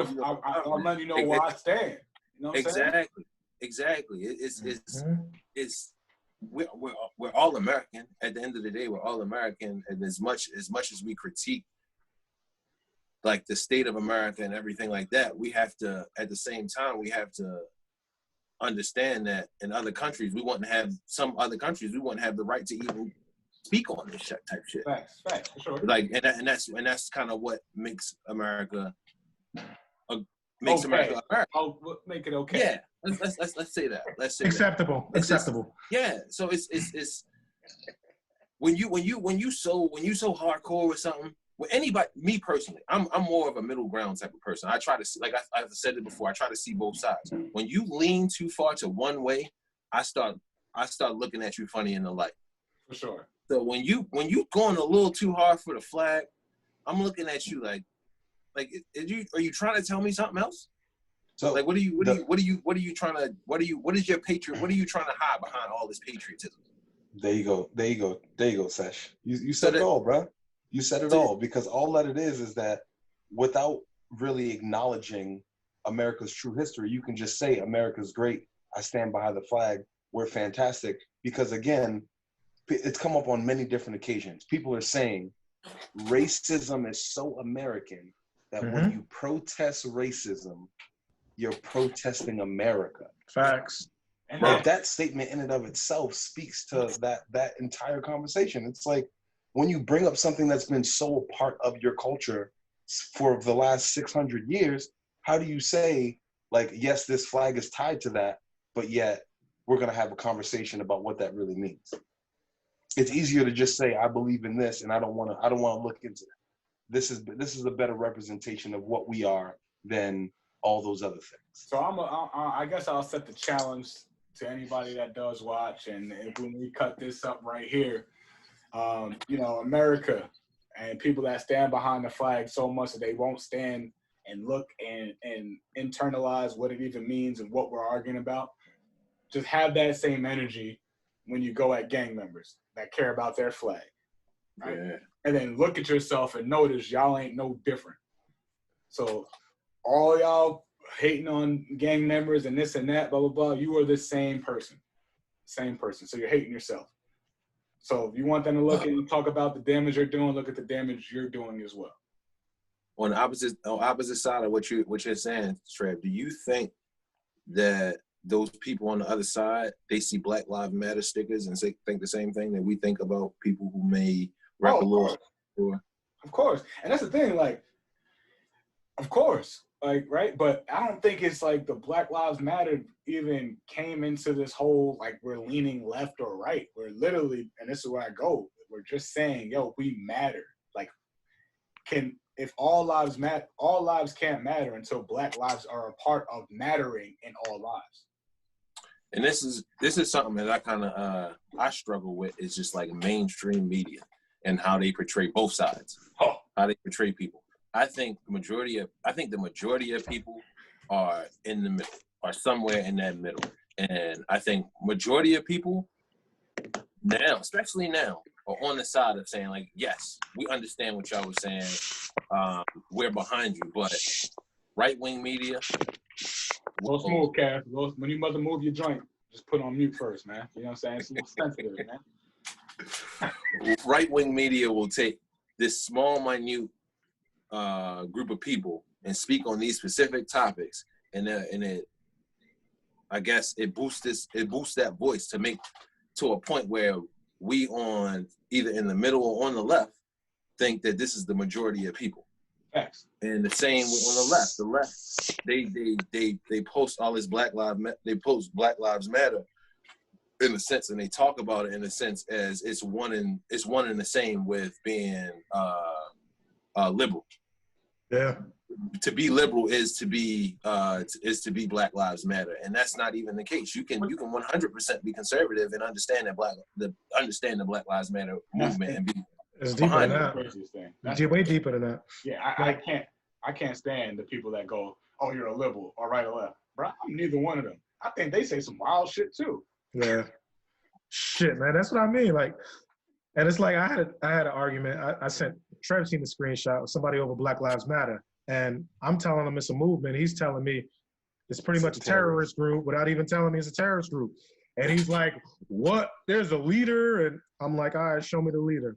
letting you know where I stand. You know what I'm saying? Exactly. It's we're all American. At the end of the day, we're all American, and as much as we critique like the state of America and everything like that, we have to, at the same time, we have to understand that in other countries, some other countries, we wouldn't have the right to even speak on this shit type shit. Facts, for sure. Like, and that's kind of what makes America America. Oh, make it okay. Yeah, let's say that. Let's say acceptable. That. Acceptable. Yeah. So it's when you so hardcore with something. With anybody, me personally, I'm more of a middle ground type of person. I try to see, like I've said it before, I try to see both sides. When you lean too far to one way, I start looking at you funny in the light. For sure. So when you going a little too hard for the flag, I'm looking at you like are you trying to tell me something else? So like what are you trying to hide behind all this patriotism? There you go, Sesh. You said it all, bro. You said it all, because all that it is that without really acknowledging America's true history, you can just say America's great. I stand behind the flag. We're fantastic. Because again, it's come up on many different occasions. People are saying racism is so American that when you protest racism, you're protesting America. Facts. And that statement in and of itself speaks to that entire conversation. It's like, when you bring up something that's been so a part of your culture for the last 600 years, how do you say, like, yes, this flag is tied to that, but yet we're going to have a conversation about what that really means? It's easier to just say, I believe in this, and I don't want to look into that. This is a better representation of what we are than all those other things. So I guess I'll set the challenge to anybody that does watch, and when we cut this up right here, America and people that stand behind the flag so much that they won't stand and look and internalize what it even means and what we're arguing about. Just have that same energy when you go at gang members that care about their flag. Right? Yeah. And then look at yourself and notice y'all ain't no different. So all y'all hating on gang members and this and that, blah, blah, blah, you are the same person. So you're hating yourself. So if you want them to look and talk about the damage you're doing, look at the damage you're doing as well. On the opposite side of what you're saying, Trev, do you think that those people on the other side, they see Black Lives Matter stickers and think the same thing that we think about people who may rap a little. Of course. And that's the thing, like, of course, like, right? But I don't think it's like the Black Lives Matter even came into this whole, like, we're leaning left or right. We're literally, and this is where I go, we're just saying, yo, we matter. Like, if all lives matter, all lives can't matter until Black lives are a part of mattering in all lives. And this is something that I kind of I struggle with, is just like mainstream media and how they portray both sides, how they portray people. I think the majority of people are in the middle, are somewhere in that middle. And I think majority of people now, especially now, are on the side of saying, like, yes, we understand what y'all was saying. We're behind you. But right-wing media, Go smooth, Cass. When you mother move your joint, just put on mute first, man. You know what I'm saying? It's a little sensitive, man. Right-wing media will take this small, minute group of people and speak on these specific topics, and it, I guess, it boosts that voice to make to a point where we on either in the middle or on the left think that this is the majority of people. Facts. And the same on the left. The left, they post all this Black Lives Matter in a sense, and they talk about it in a sense as it's one and the same with being liberal. Yeah. To be liberal is to be Black Lives Matter, and that's not even the case. You can 100% be conservative and understand the Black Lives Matter movement and be. It's deeper than that. That's way deeper than that. Yeah, I can't stand the people that go, "Oh, you're a liberal," or right or left. Bro, I'm neither one of them. I think they say some wild shit too. Yeah. Shit, man, that's what I mean. Like, and it's like I had an argument. I sent Trev seen the screenshot of somebody over Black Lives Matter, and I'm telling him it's a movement. He's telling me it's pretty much a terrorist group without even telling me it's a terrorist group. And he's like, "What? There's a leader?" And I'm like, "All right, show me the leader."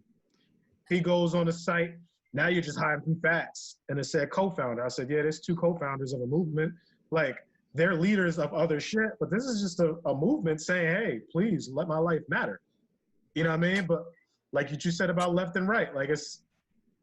He goes on the site. Now you're just hiding from facts. And it said co-founder. I said, yeah, there's two co-founders of a movement. Like, they're leaders of other shit, but this is just a movement saying, hey, please let my life matter. You know what I mean? But like you said about left and right, like it's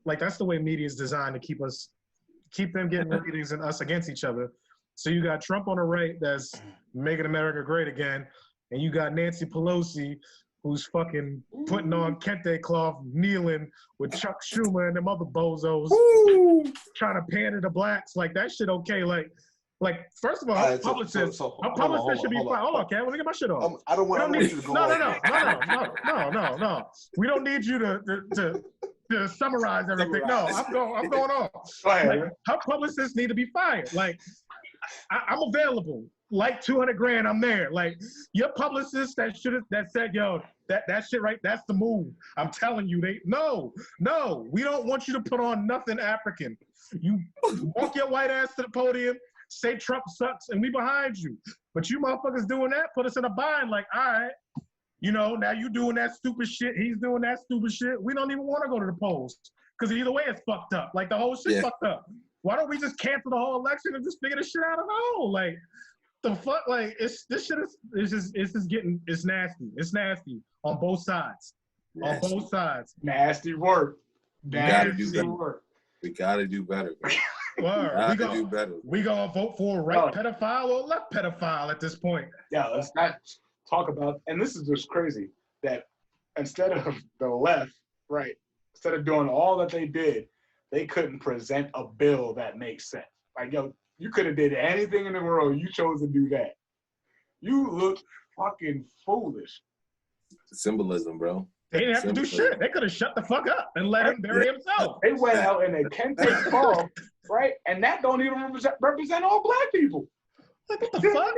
like that's the way media is designed to keep them getting ratings and us against each other. So you got Trump on the right that's making America great again, and you got Nancy Pelosi who's fucking putting on Kente cloth, kneeling with Chuck Schumer and them other bozos, trying to pander to blacks. Like, that shit okay. Like first of all, our publicist should be fine. Hold on, Ken, let me get my shit off. I don't want you to go No. We don't need you to summarize everything. No, I'm going off. Go ahead. Like, her publicists need to be fired. Like, I'm available. Like $200,000, I'm there. Like, your publicist that said, yo, that shit right, that's the move. I'm telling you, no, we don't want you to put on nothing African. You walk your white ass to the podium, say Trump sucks, and we behind you. But you motherfuckers doing that, put us in a bind. Like, all right, you know, now you doing that stupid shit, he's doing that stupid shit. We don't even want to go to the polls because either way it's fucked up. Like, the whole shit fucked up. Why don't we just cancel the whole election and just figure this shit out? I don't know. Like, the fuck, like, it's getting nasty. It's nasty on both sides. Nasty. On both sides. Nasty work. Nasty work. We gotta do better. We gonna vote for a right pedophile or left pedophile at this point. Yeah, let's not talk about. And this is just crazy that instead of the left, right, instead of doing all that they did, they couldn't present a bill that makes sense. Like, yo, you could have did anything in the world. You chose to do that. You look fucking foolish. Symbolism, bro. They didn't have to do shit. They could have shut the fuck up and let him bury himself. They went out in a Kente cloth, right? And that don't even represent all black people. Like, what the fuck?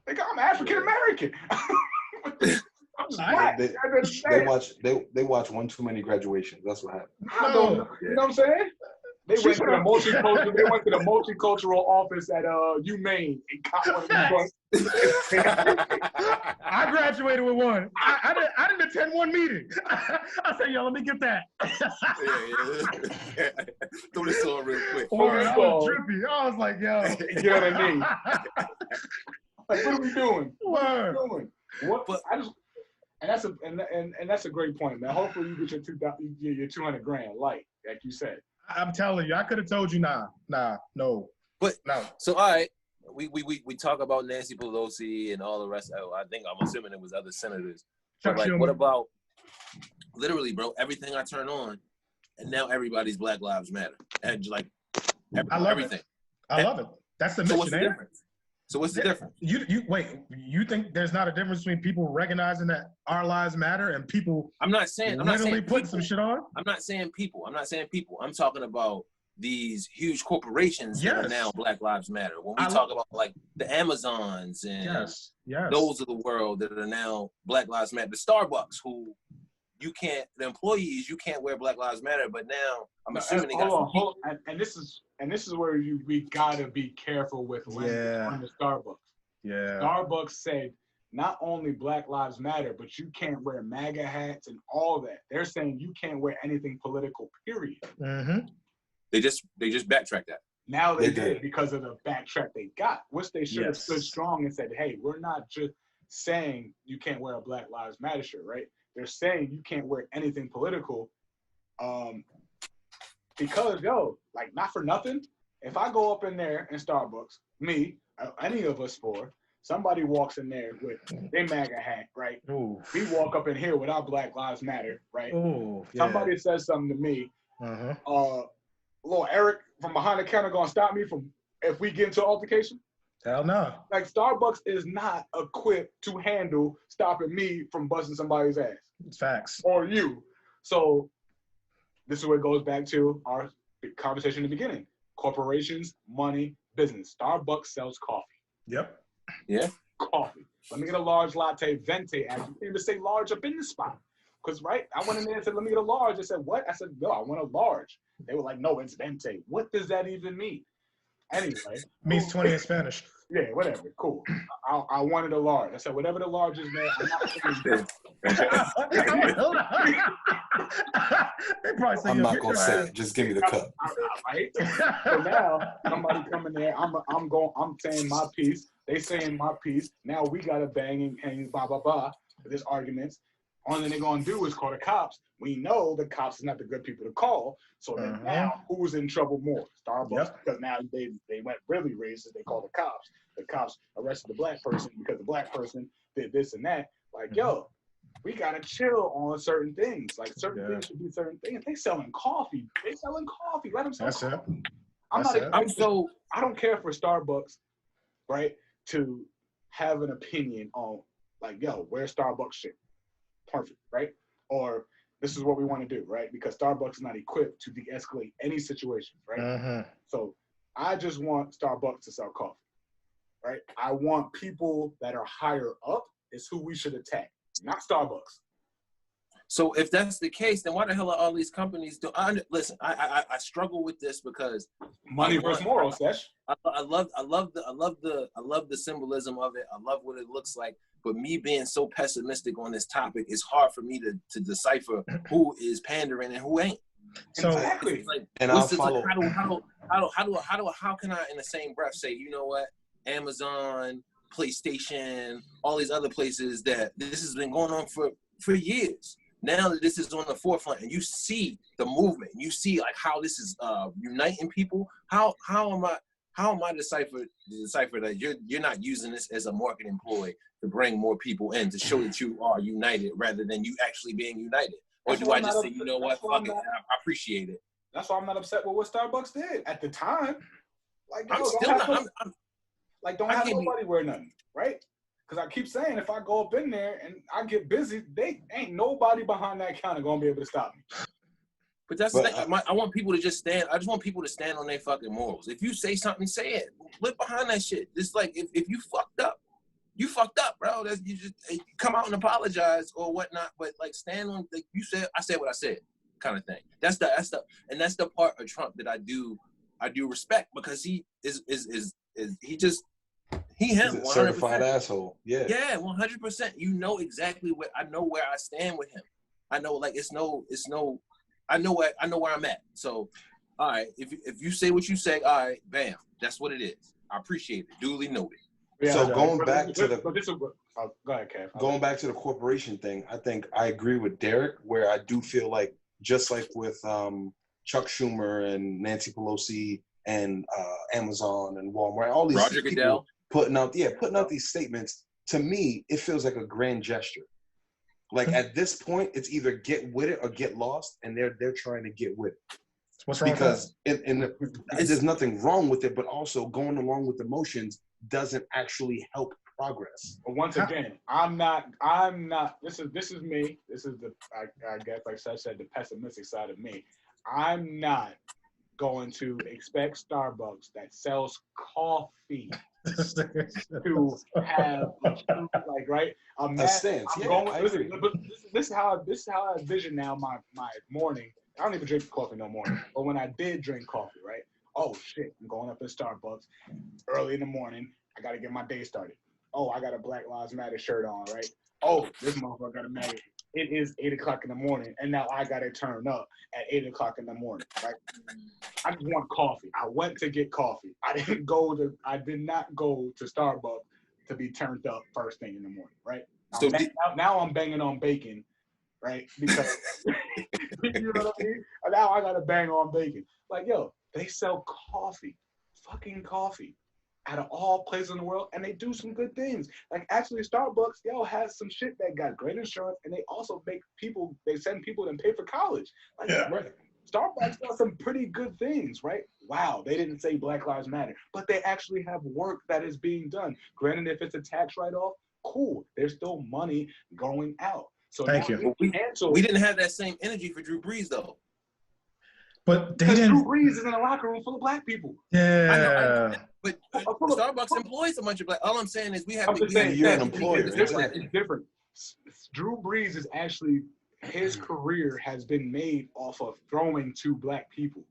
Like, I'm African American. They watch one too many graduations. That's what happened. You know what I'm saying? They went to the multicultural office at UMaine and caught one of these ones. I graduated with one. I didn't attend one meeting. I said, yo, let me get that. Throw this on real quick. I was trippy. I was like, yo. You know what I mean? Like, what are we doing? What are Word. we doing? What? But- I just, and that's a great point, man. Hopefully, you get your $200,000 light, like you said. I'm telling you, I could have told you, no. But No. so all right, we talk about Nancy Pelosi and all the rest. I'm assuming it was other senators. But like, what about literally, bro? Everything I turn on, and now everybody's Black Lives Matter, and like everything. I love it. That's the mission. So what's the difference? So what's the difference? You wait. You think there's not a difference between people recognizing that our lives matter and people? I'm not saying putting people. some shit on. I'm not saying people. I'm talking about these huge corporations that are now Black Lives Matter. When we talk about like the Amazons and those of the world that are now Black Lives Matter, the Starbucks, who the employees, you can't wear Black Lives Matter, but now I'm assuming they got hold on. And this is where we gotta be careful with language on the Starbucks. Yeah. Starbucks said not only Black Lives Matter, but you can't wear MAGA hats and all that. They're saying you can't wear anything political, period. Mm-hmm. They just backtracked that. Now they did because of the backtrack they got, which they should have Yes. stood strong and said, hey, we're not just saying you can't wear a Black Lives Matter shirt, right? They're saying you can't wear anything political because, like, not for nothing, if I go up in there in Starbucks, me, any of us four, somebody walks in there with their MAGA hat, right? Ooh. We walk up in here with our Black Lives Matter, right? Ooh, yeah. Somebody says something to me. Little Eric from behind the counter gonna stop me from if we get into an altercation? Hell no. Like, Starbucks is not equipped to handle stopping me from busting somebody's ass. It's facts. Or you. So this is where it goes back to our conversation in the beginning. Corporations, money, business. Starbucks sells coffee. Yep. Yeah. Coffee. Let me get a large latte, venti. I didn't even say large up in the spot. Because, right, I went in there and said, let me get a large. They said, what? I said, no, I want a large. They were like, no, it's venti. What does that even mean? Anyway. Means 20 in Spanish. Yeah, whatever. Cool. I wanted a large. I said, whatever the large is, man, I'm not taking They probably say, I'm not gonna say it. Just give me the cup. Right? So now somebody coming there, I'm saying my piece. They saying my piece. Now we got to bang and blah blah blah. There's arguments. Only thing they're gonna do is call the cops. We know the cops are not the good people to call. So then now who's in trouble more? Starbucks, because now they went really racist. They called the cops. The cops arrested the black person because the black person did this and that. Like, yo, we gotta chill on certain things. Like, certain things should be certain things. They selling coffee. Let them sell coffee. I don't care for Starbucks, right, to have an opinion on, like, yo, where's Starbucks shit? Perfect, right? Or this is what we want to do, right? Because Starbucks is not equipped to de-escalate any situation, right? So I just want Starbucks to sell coffee, right? I want people that are higher up is who we should attack, not Starbucks. So if that's the case, then why the hell are all these companies doing? Listen, I struggle with this because money versus morals, Sesh. I love the symbolism of it. I love what it looks like. But me being so pessimistic on this topic, it's hard for me to decipher who is pandering and who ain't. So exactly. Like, and I'll follow. How can I in the same breath say, you know what, Amazon, PlayStation, all these other places that this has been going on for years. Now that this is on the forefront and you see the movement, you see like how this is uniting people. How am I decipher that you're not using this as a marketing ploy to bring more people in, to show that you are united rather than you actually being united? Or do I just say, you know what, fuck it, I appreciate it. That's why I'm not upset with what Starbucks did at the time. Like, I'm still not. Don't have nobody wear nothing, right? Because I keep saying, if I go up in there and I get busy, they ain't nobody behind that counter gonna be able to stop me. But that's the thing. I want people to just stand. I just want people to stand on their fucking morals. If you say something, say it. Live behind that shit. It's like if you fucked up, you fucked up, bro. You just come out and apologize or whatnot. But like stand on. Like you said, I said what I said, kind of thing. That's the part of Trump that I do respect, because he is he him 100%. Certified asshole. Yeah. Yeah, 100%. You know exactly what I know where I stand with him. I know I know where I'm at. So, all right, if you say what you say, all right, bam, that's what it is. I appreciate it. Duly noted. Yeah, So going back to the go ahead, Kev. going back to the corporation thing, I think I agree with Derek, where I do feel like, just like with Chuck Schumer and Nancy Pelosi and Amazon and Walmart, all these Roger people Goodell putting out these statements, to me, it feels like a grand gesture. Like at this point, it's either get with it or get lost, and they're trying to get with it. What's wrong Because with there's nothing wrong with it, but also going along with emotions doesn't actually help progress. But once again, I'm not. This is me. This is I guess, like I said, the pessimistic side of me. I'm not going to expect Starbucks that sells coffee to have like right. A stance. This is how I envision now my morning. I don't even drink coffee no more. But when I did drink coffee, right? Oh shit, I'm going up in Starbucks early in the morning. I gotta get my day started. Oh, I got a Black Lives Matter shirt on, right? Oh, this motherfucker got a matter. It is 8 o'clock in the morning, and now I gotta turn up at 8 o'clock in the morning, right? I just want coffee. I went to get coffee. I did not go to Starbucks to be turned up first thing in the morning, right? Now I'm banging on bacon, right? Because you know what I mean? Now I gotta bang on bacon. Like, yo, they sell coffee, fucking coffee, out of all places in the world, and they do some good things. Like, actually, Starbucks, has some shit that got great insurance, and they also send people and pay for college. Like, right. Starbucks does some pretty good things, right? Wow, they didn't say Black Lives Matter, but they actually have work that is being done. Granted, if it's a tax write-off, cool. There's still money going out. So Thank you. we didn't have that same energy for Drew Brees, though. But they because didn't. Drew Brees is in a locker room full of black people. Yeah. I know, but Starbucks employs a bunch of black. All I'm saying is you're an employer. It's different. Drew Brees is actually, his career has been made off of throwing to black people.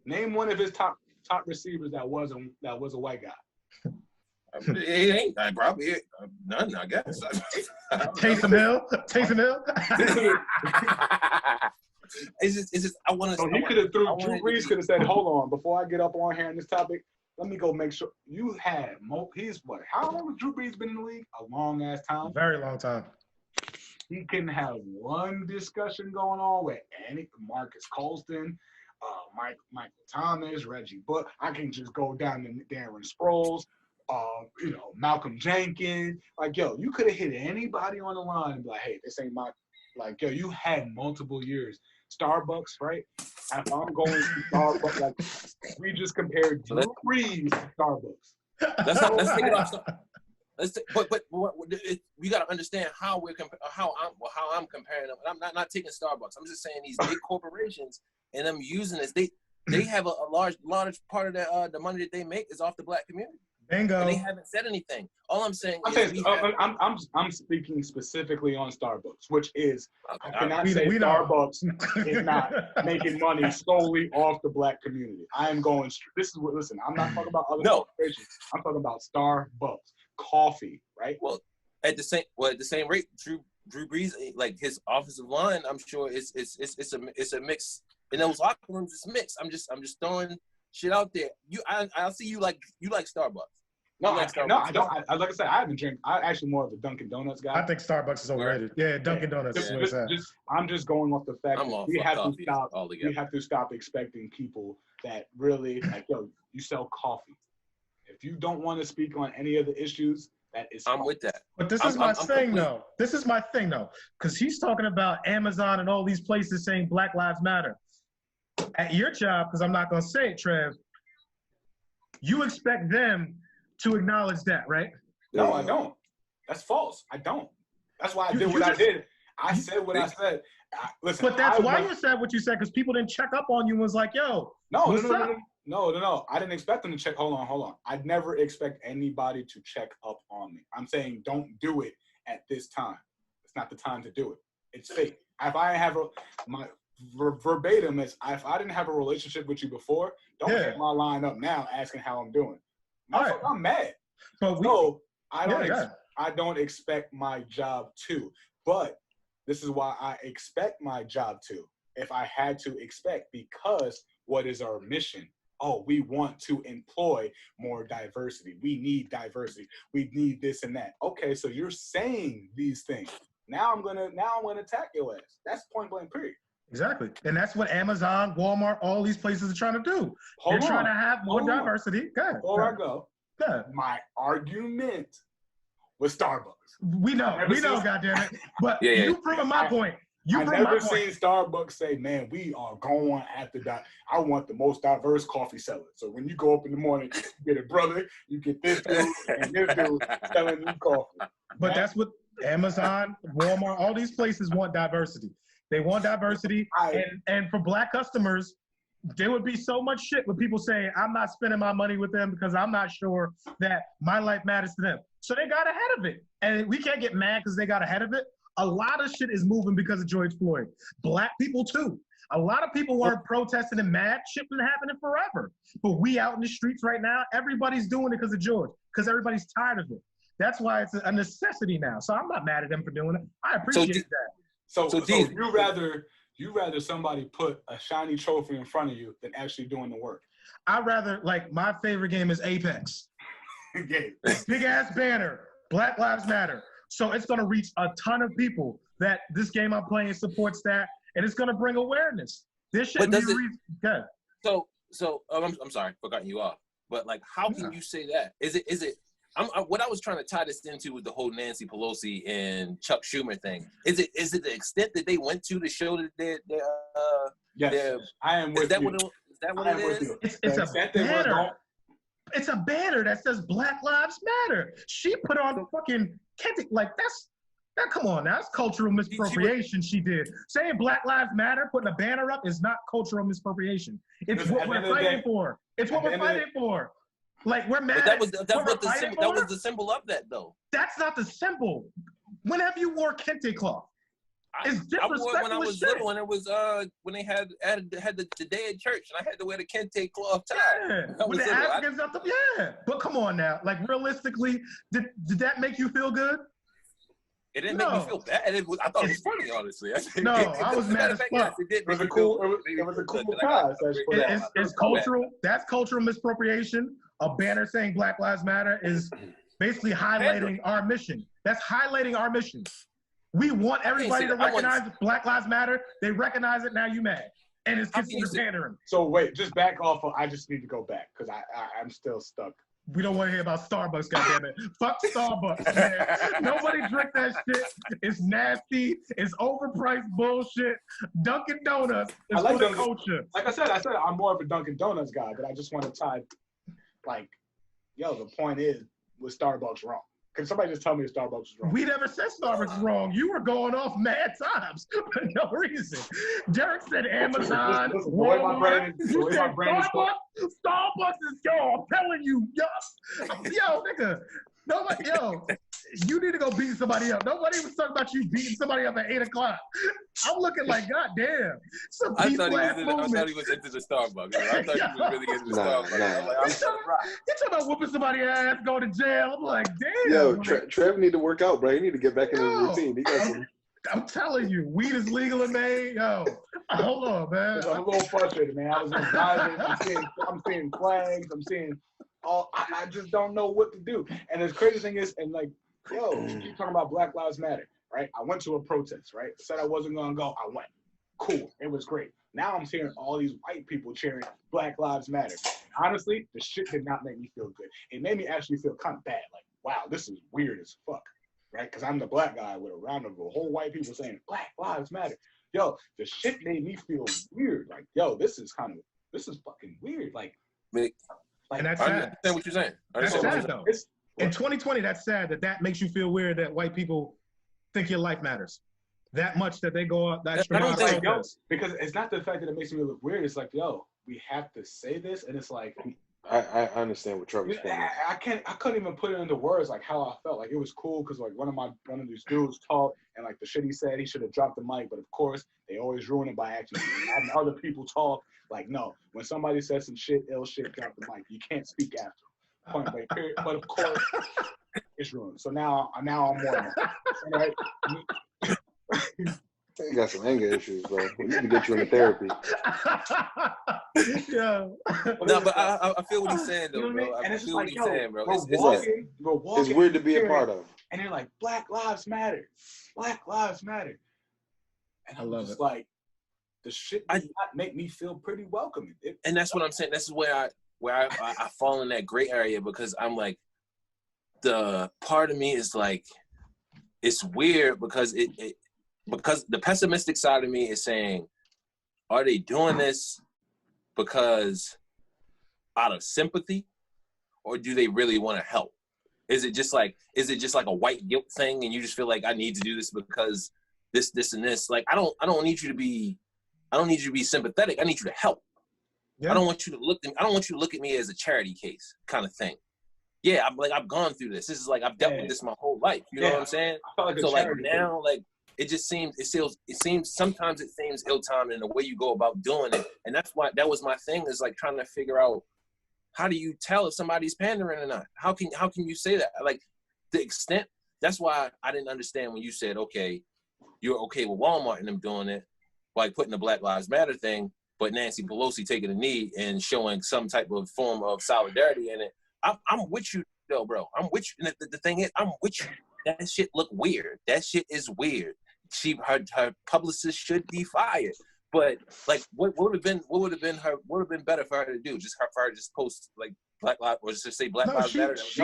Name one of his top receivers that was a white guy. It ain't probably none, I guess. Taysom Hill. It's just I want to. So he could have Drew Brees could have said, "Hold on, before I get up on here on this topic, let me go make sure you had." He's what? How long has Drew Brees been in the league? A long ass time. Very long time. He can have one discussion going on with Marcus Colston, Michael Thomas, Reggie Bush. I can just go down to Darren Sproles, Malcolm Jenkins. Like, yo, you could have hit anybody on the line and be like, hey, this ain't my. Like, yo, you had multiple years. Starbucks, right? If I'm going to Starbucks, like, we just compared Drew Brees to Starbucks. Let's take it off. But we got to understand how I'm comparing them. I'm not taking Starbucks. I'm just saying these big corporations and them using this. They have a large part of the money that they make is off the black community. Bingo. And they haven't said anything. All I'm saying I'm speaking specifically on Starbucks, which is I cannot say we Starbucks is not making money solely off the black community. I am going. Listen. I'm not talking about other corporations. I'm talking about Starbucks coffee, right? Well, at the same rate, Drew Brees, like his offensive line, I'm sure it's a mix. In those locker rooms, it's mixed. I'm just throwing shit out there. I see you like Starbucks. No, I don't. Like I said, I haven't drank. I'm actually more of a Dunkin' Donuts guy. I think Starbucks is overrated. Yeah, Dunkin' Donuts is where it's at. I'm just going off the fact that we have to stop expecting people that really, like, yo, you sell coffee. If you don't want to speak on any of the issues, that is fine. I'm with that. But this is my thing, though. This is my thing, though. Because he's talking about Amazon and all these places saying Black Lives Matter. At your job, because I'm not going to say it, Trev, you expect them to acknowledge that, right? No, I don't. That's false. I don't. That's why I did what I did. I said what I said. Listen, but that's why you said what you said, because people didn't check up on you and was like, yo, No. I didn't expect them to check. Hold on. I'd never expect anybody to check up on me. I'm saying don't do it at this time. It's not the time to do it. It's fake. If I have my verbatim is, if I didn't have a relationship with you before, don't hit my line up now asking how I'm doing. Right. I'm mad. But I don't expect my job to. But this is why I expect my job to. If I had to expect, because what is our mission? oh, we want to employ more diversity. We need diversity. We need this and that. Okay, so you're saying these things. Now I'm gonna attack your ass. That's point blank period. Exactly. And that's what Amazon, Walmart, all these places are trying to do. They're trying to have more diversity. Before I go, my argument with Starbucks. We know, goddammit. But you proving my point. I've never seen Starbucks say, man, we are going at I want the most diverse coffee seller. So when you go up in the morning, you get a brother, you get this dude, and this dude selling you coffee. But that's what Amazon, Walmart, all these places want diversity. They want diversity. And for black customers, there would be so much shit with people saying, I'm not spending my money with them because I'm not sure that my life matters to them. So they got ahead of it. And we can't get mad because they got ahead of it. A lot of shit is moving because of George Floyd. Black people too. A lot of people weren't protesting and mad. Shit been happening forever. But we out in the streets right now, everybody's doing it because of George, because everybody's tired of it. That's why it's a necessity now. So I'm not mad at them for doing it. I appreciate that. So you rather somebody put a shiny trophy in front of you than actually doing the work? I'd rather, like, my favorite game is Apex. Big ass banner, Black Lives Matter. So it's gonna reach a ton of people that this game I'm playing supports that, and it's gonna bring awareness. This shouldn't be good. So I'm sorry for cutting you off, but like, how can you say that? Is it? What I was trying to tie this into with the whole Nancy Pelosi and Chuck Schumer thing. Is it the extent that they went to show that they're yes, I am with you. Is that what it is? It's a banner. It's a banner that says Black Lives Matter. She put on the fucking Kente. Like, come on now. That's cultural misappropriation she did. Saying Black Lives Matter, putting a banner up is not cultural misappropriation. It's what we're fighting for. It's what we're fighting for. Like, we're mad. But that was the symbol of that, though. That's not the symbol. Whenever you wore Kente cloth, it's disrespectful. I wore it when I was little, and it was when they had the day at church, and I had to wear the Kente cloth tie. Yeah, with the Africans up the But come on now, like, realistically, did that make you feel good? It didn't make me feel bad. I thought it was funny, honestly. No, I was mad as fuck. It was a cool surprise. It's cultural. That's cultural misappropriation. A banner saying Black Lives Matter is basically highlighting our mission. That's highlighting our mission. We want everybody to recognize Black Lives Matter. They recognize it, now you mad. And it's considered pandering. So wait, just back off. I just need to go back because I'm still stuck. We don't want to hear about Starbucks, goddammit. Fuck Starbucks, man. Nobody drink that shit. It's nasty. It's overpriced bullshit. Dunkin' Donuts is for the culture. Like I said, I'm more of a Dunkin' Donuts guy, but I just want to tie, like, the point is, was Starbucks wrong? Can somebody just tell me if Starbucks was wrong? We never said Starbucks was wrong. You were going off mad times for no reason. Derek said Amazon, Walmart. You said Starbucks. Starbucks is I'm telling you, yo, nigga. Nobody, you need to go beat somebody up. Nobody was talking about you beating somebody up at 8 o'clock. I'm looking like, goddamn. I thought he was into the Starbucks. I thought he was really into the Starbucks. You're talking about whooping somebody's ass, going to jail. I'm like, damn. Yo, Trev need to work out, bro. He need to get back in his routine. He got some. I'm telling you, weed is legal in Maine. Hold on, man. I'm a little frustrated, man. I was driving. I'm seeing flags. I'm seeing I just don't know what to do. And the crazy thing is, and like, you keep talking about Black Lives Matter, right? I went to a protest, right? Said I wasn't gonna go. I went. Cool. It was great. Now I'm hearing all these white people cheering Black Lives Matter. Honestly, the shit did not make me feel good. It made me actually feel kind of bad. Like, wow, this is weird as fuck, right? Because I'm the black guy with a round of a whole white people saying Black Lives Matter. The shit made me feel weird. Like, this is fucking weird. Like, and that's I sad. understand what you're saying. That's sad, though. In 2020, that's sad that makes you feel weird that white people think your life matters that much that they go up that extra mile. Because it's not the fact that it makes me look weird. It's like, we have to say this, and it's like, I understand what Trevor's saying. I couldn't even put it into words like how I felt. Like, it was cool because like one of these dudes talked, and like the shit he said, he should have dropped the mic, but of course they always ruin it by actually having other people talk. Like, no, when somebody says some ill shit, drop the mic. You can't speak after. Point blank, period. But of course, it's ruined. So now I'm more. Right? You got some anger issues, bro. We need to get you into therapy. Yeah. No, but I feel what he's saying though, You know what I mean? bro. And I it's just feel what like, he's saying, bro. we're It's It's weird to be a part of. And they're like, Black Lives Matter. Black Lives Matter. And I I'm love just it. like, the shit does not make me feel pretty welcoming. and that's what I'm saying. This is where I fall in that gray area because I'm like, the part of me is like, it's weird because because the pessimistic side of me is saying, are they doing this because out of sympathy, or do they really want to help? Is it just like a white guilt thing, and you just feel like I need to do this because this and this? Like I don't need you to be sympathetic. I need you to help. Yeah. I don't want you to look at me as a charity case kind of thing. Yeah, I've gone through this. This is like I've dealt with this my whole life. You know what I'm saying? So like now, like it seems sometimes it seems ill-timed in the way you go about doing it, and that's why that was my thing is like trying to figure out how do you tell if somebody's pandering or not? How can you say that? Like the extent. That's why I didn't understand when you said, okay, you're okay with Walmart and them doing it, like putting the Black Lives Matter thing, but Nancy Pelosi taking a knee and showing some type of form of solidarity in it. I'm with you though, bro. I'm with you. And the thing is, I'm with you. That shit look weird. That shit is weird. Her publicist should be fired. But like, what would have been better for her to do? Just post like Black Lives, or just say Black Lives Matter. She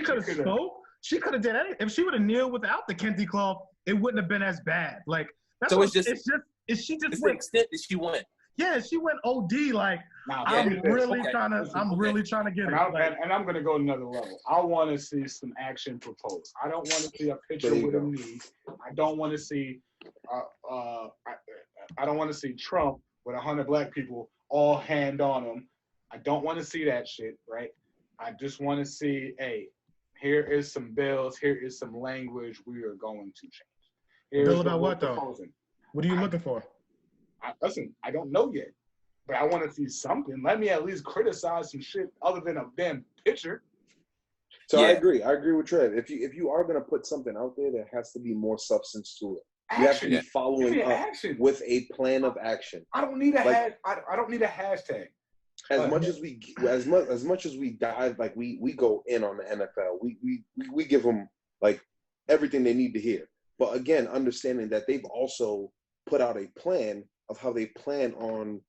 could have spoke. She could have did anything. If she would have kneeled without the Kente cloth, it wouldn't have been as bad. Like that's so it's the extent that she went. Yeah, she went OD. Like I'm really trying to get it. And I'm gonna go another level. I want to see some action proposed. I don't want to see a picture with a knee. I don't want to see. I don't want to see Trump with 100 black people all hand on him. I don't want to see that shit, right? I just want to see, hey, here is some bills. Here is some language we are going to change. Bill about what though? What are you looking for? Listen, I don't know yet, but I want to see something. Let me at least criticize some shit other than a damn picture. So yeah. I agree with Trev. If you are gonna put something out there, there has to be more substance to it. You have to be following up with a plan of action. I don't need a I don't need a hashtag. As much as we dive, like we go in on the NFL, we give them like everything they need to hear. But again, understanding that they've also put out a plan of how they plan on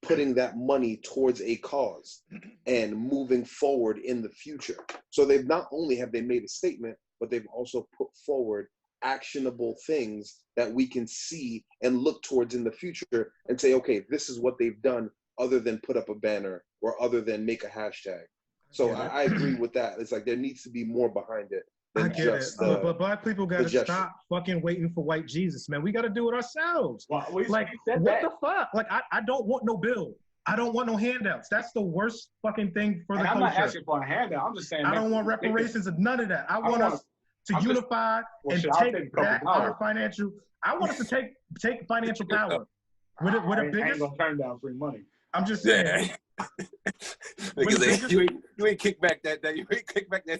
putting that money towards a cause and moving forward in the future. So they've not only have they made a statement, but they've also put forward actionable things that we can see and look towards in the future and say, okay, this is what they've done other than put up a banner or other than make a hashtag. So I agree with that. It's like there needs to be more behind it. I get it. But black people got to stop fucking waiting for white Jesus, man. We got to do it ourselves. Well, like, what the fuck? Like, I don't want no bill. I don't want no handouts. That's the worst fucking thing for the culture. I'm not asking for a handout. I'm just saying. I don't want reparations and none of that. I want us to unify and take back our financial. I want us to take financial power. With the biggest. I ain't gonna turn down free money. I'm just saying. Because you ain't kick back that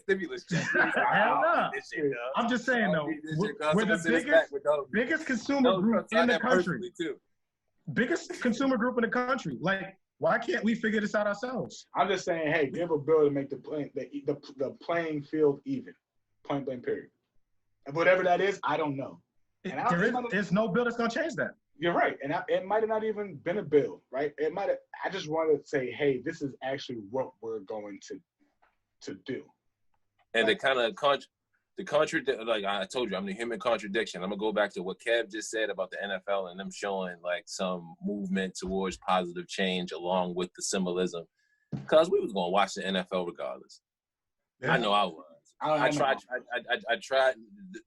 stimulus check. Hell no. I'm just saying though, we're the biggest consumer group in the country. Biggest consumer group in the country. Like, why can't we figure this out ourselves? I'm just saying, hey, give a bill to make the playing field even. Point blank period. And whatever that is, I don't know. There's no bill that's gonna change that. You're right, and it might have not even been a bill, right? It might have. I just wanted to say, hey, this is actually what we're going to do. And the kind of like I told you, I'm the human contradiction. I'm gonna go back to what Kev just said about the NFL and them showing like some movement towards positive change along with the symbolism, because we was gonna watch the NFL regardless. Yeah. I know I was. I tried.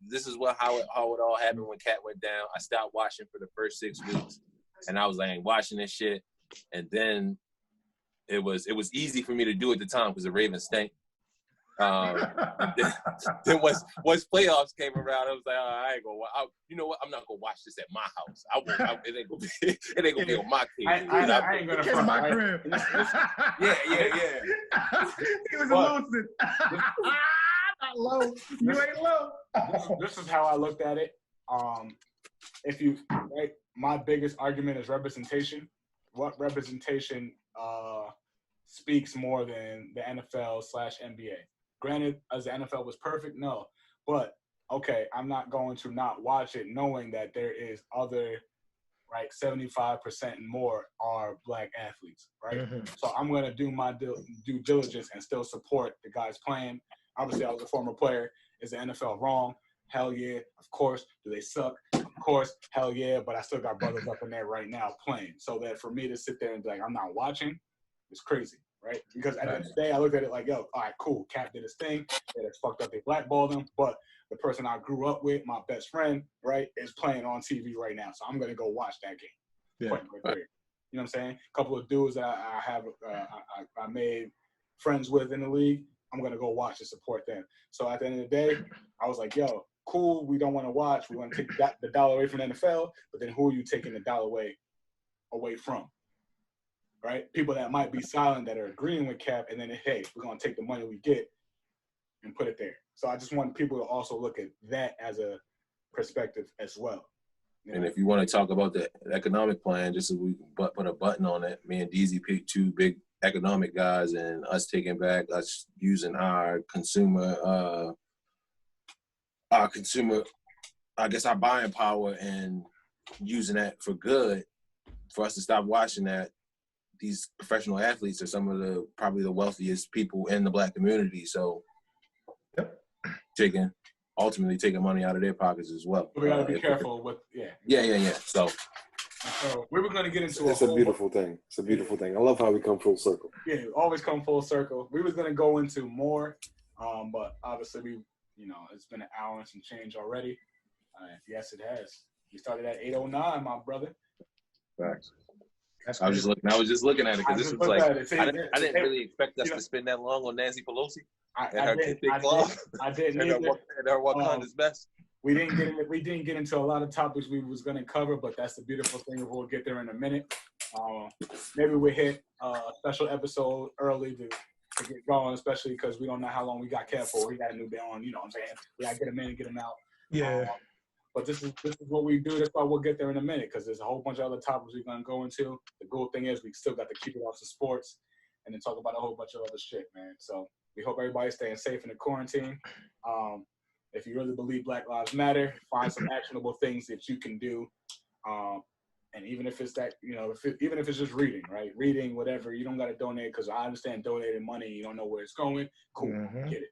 This is how it all happened when Cat went down. I stopped watching for the first 6 weeks, and I was like, I ain't watching this shit. And then it was easy for me to do at the time because the Ravens stank. Then once playoffs came around, I was like, oh, I ain't gonna. You know what? I'm not gonna watch this at my house. It ain't gonna be on my case. I ain't gonna front my crib. Yeah. He was losing. Not low. You ain't low. This is how I looked at it. if you right, my biggest argument is representation. What representation speaks more than the NFL/NBA? Granted, as the NFL was perfect, no, but okay, I'm not going to not watch it, knowing that there is other, right, 75% and more are black athletes, right? Mm-hmm. So I'm gonna do my due diligence and still support the guys playing. Obviously, I was a former player. Is the NFL wrong? Hell yeah, of course. Do they suck? Of course, hell yeah. But I still got brothers up in there right now playing. So that for me to sit there and be like, I'm not watching, it's crazy, right? Because at the end of the day, I looked at it like, yo, all right, cool. Cap did his thing. It's fucked up. They blackballed him. But the person I grew up with, my best friend, right, is playing on TV right now. So I'm gonna go watch that game. Yeah. Right there. You know what I'm saying? A couple of dudes that I have, I made friends with in the league. I'm gonna go watch and support them. So at the end of the day, I was like, yo, cool. We don't want to watch. We want to take the dollar away from the NFL. But then who are you taking the dollar away from? Right? People that might be silent that are agreeing with Cap, and then hey, we're gonna take the money we get and put it there. So I just want people to also look at that as a perspective as well. You know? And if you want to talk about the economic plan, just so we can put a button on it, me and DZ picked two big economic guys, and us taking back, us using our consumer, I guess our buying power, and using that for good, for us to stop watching that. These professional athletes are some of probably the wealthiest people in the black community. So ultimately taking money out of their pockets as well. We gotta be careful with Yeah. So we were gonna get into it's a beautiful thing. It's a beautiful thing. I love how we come full circle. Yeah, always come full circle. We was gonna go into more, but obviously it's been an hour and some change already. Yes, it has. We started at 8:09, my brother. Facts. I was just looking at it because this was like I didn't really expect us to spend that long on Nancy Pelosi and her big club. I didn't and her Wakanda's best. We didn't get into a lot of topics we was going to cover, but that's the beautiful thing. We'll get there in a minute. Maybe we hit a special episode early to get going, especially because we don't know how long we got kept for. We got a new bill on, you know what I'm saying? We got to get them in and get them out. Yeah. But this is what we do. That's why we'll get there in a minute, because there's a whole bunch of other topics we're going to go into. The cool thing is we still got to keep it off the sports and then talk about a whole bunch of other shit, man. So we hope everybody's staying safe in the quarantine. If you really believe Black Lives Matter, find some actionable things that you can do. And even if it's that, even if it's just reading, right? Reading, whatever, you don't got to donate, because I understand donating money, you don't know where it's going. Cool, get it.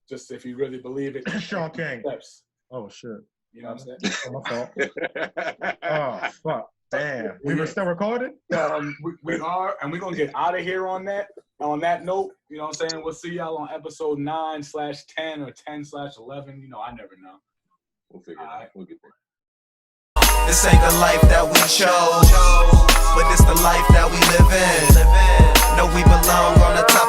Just if you really believe it. Sean King. Steps. Oh, shit. You know what I'm saying? Oh, my fault. Oh, fuck. Damn. We were still recording? We are, and we're going to get out of here on that. On that note, you know what I'm saying? We'll see y'all on episode 9/10 or 10/11. I never know. We'll figure it out. We'll get there. This ain't the life that we chose, but it's the life that we live in. No, we belong on the top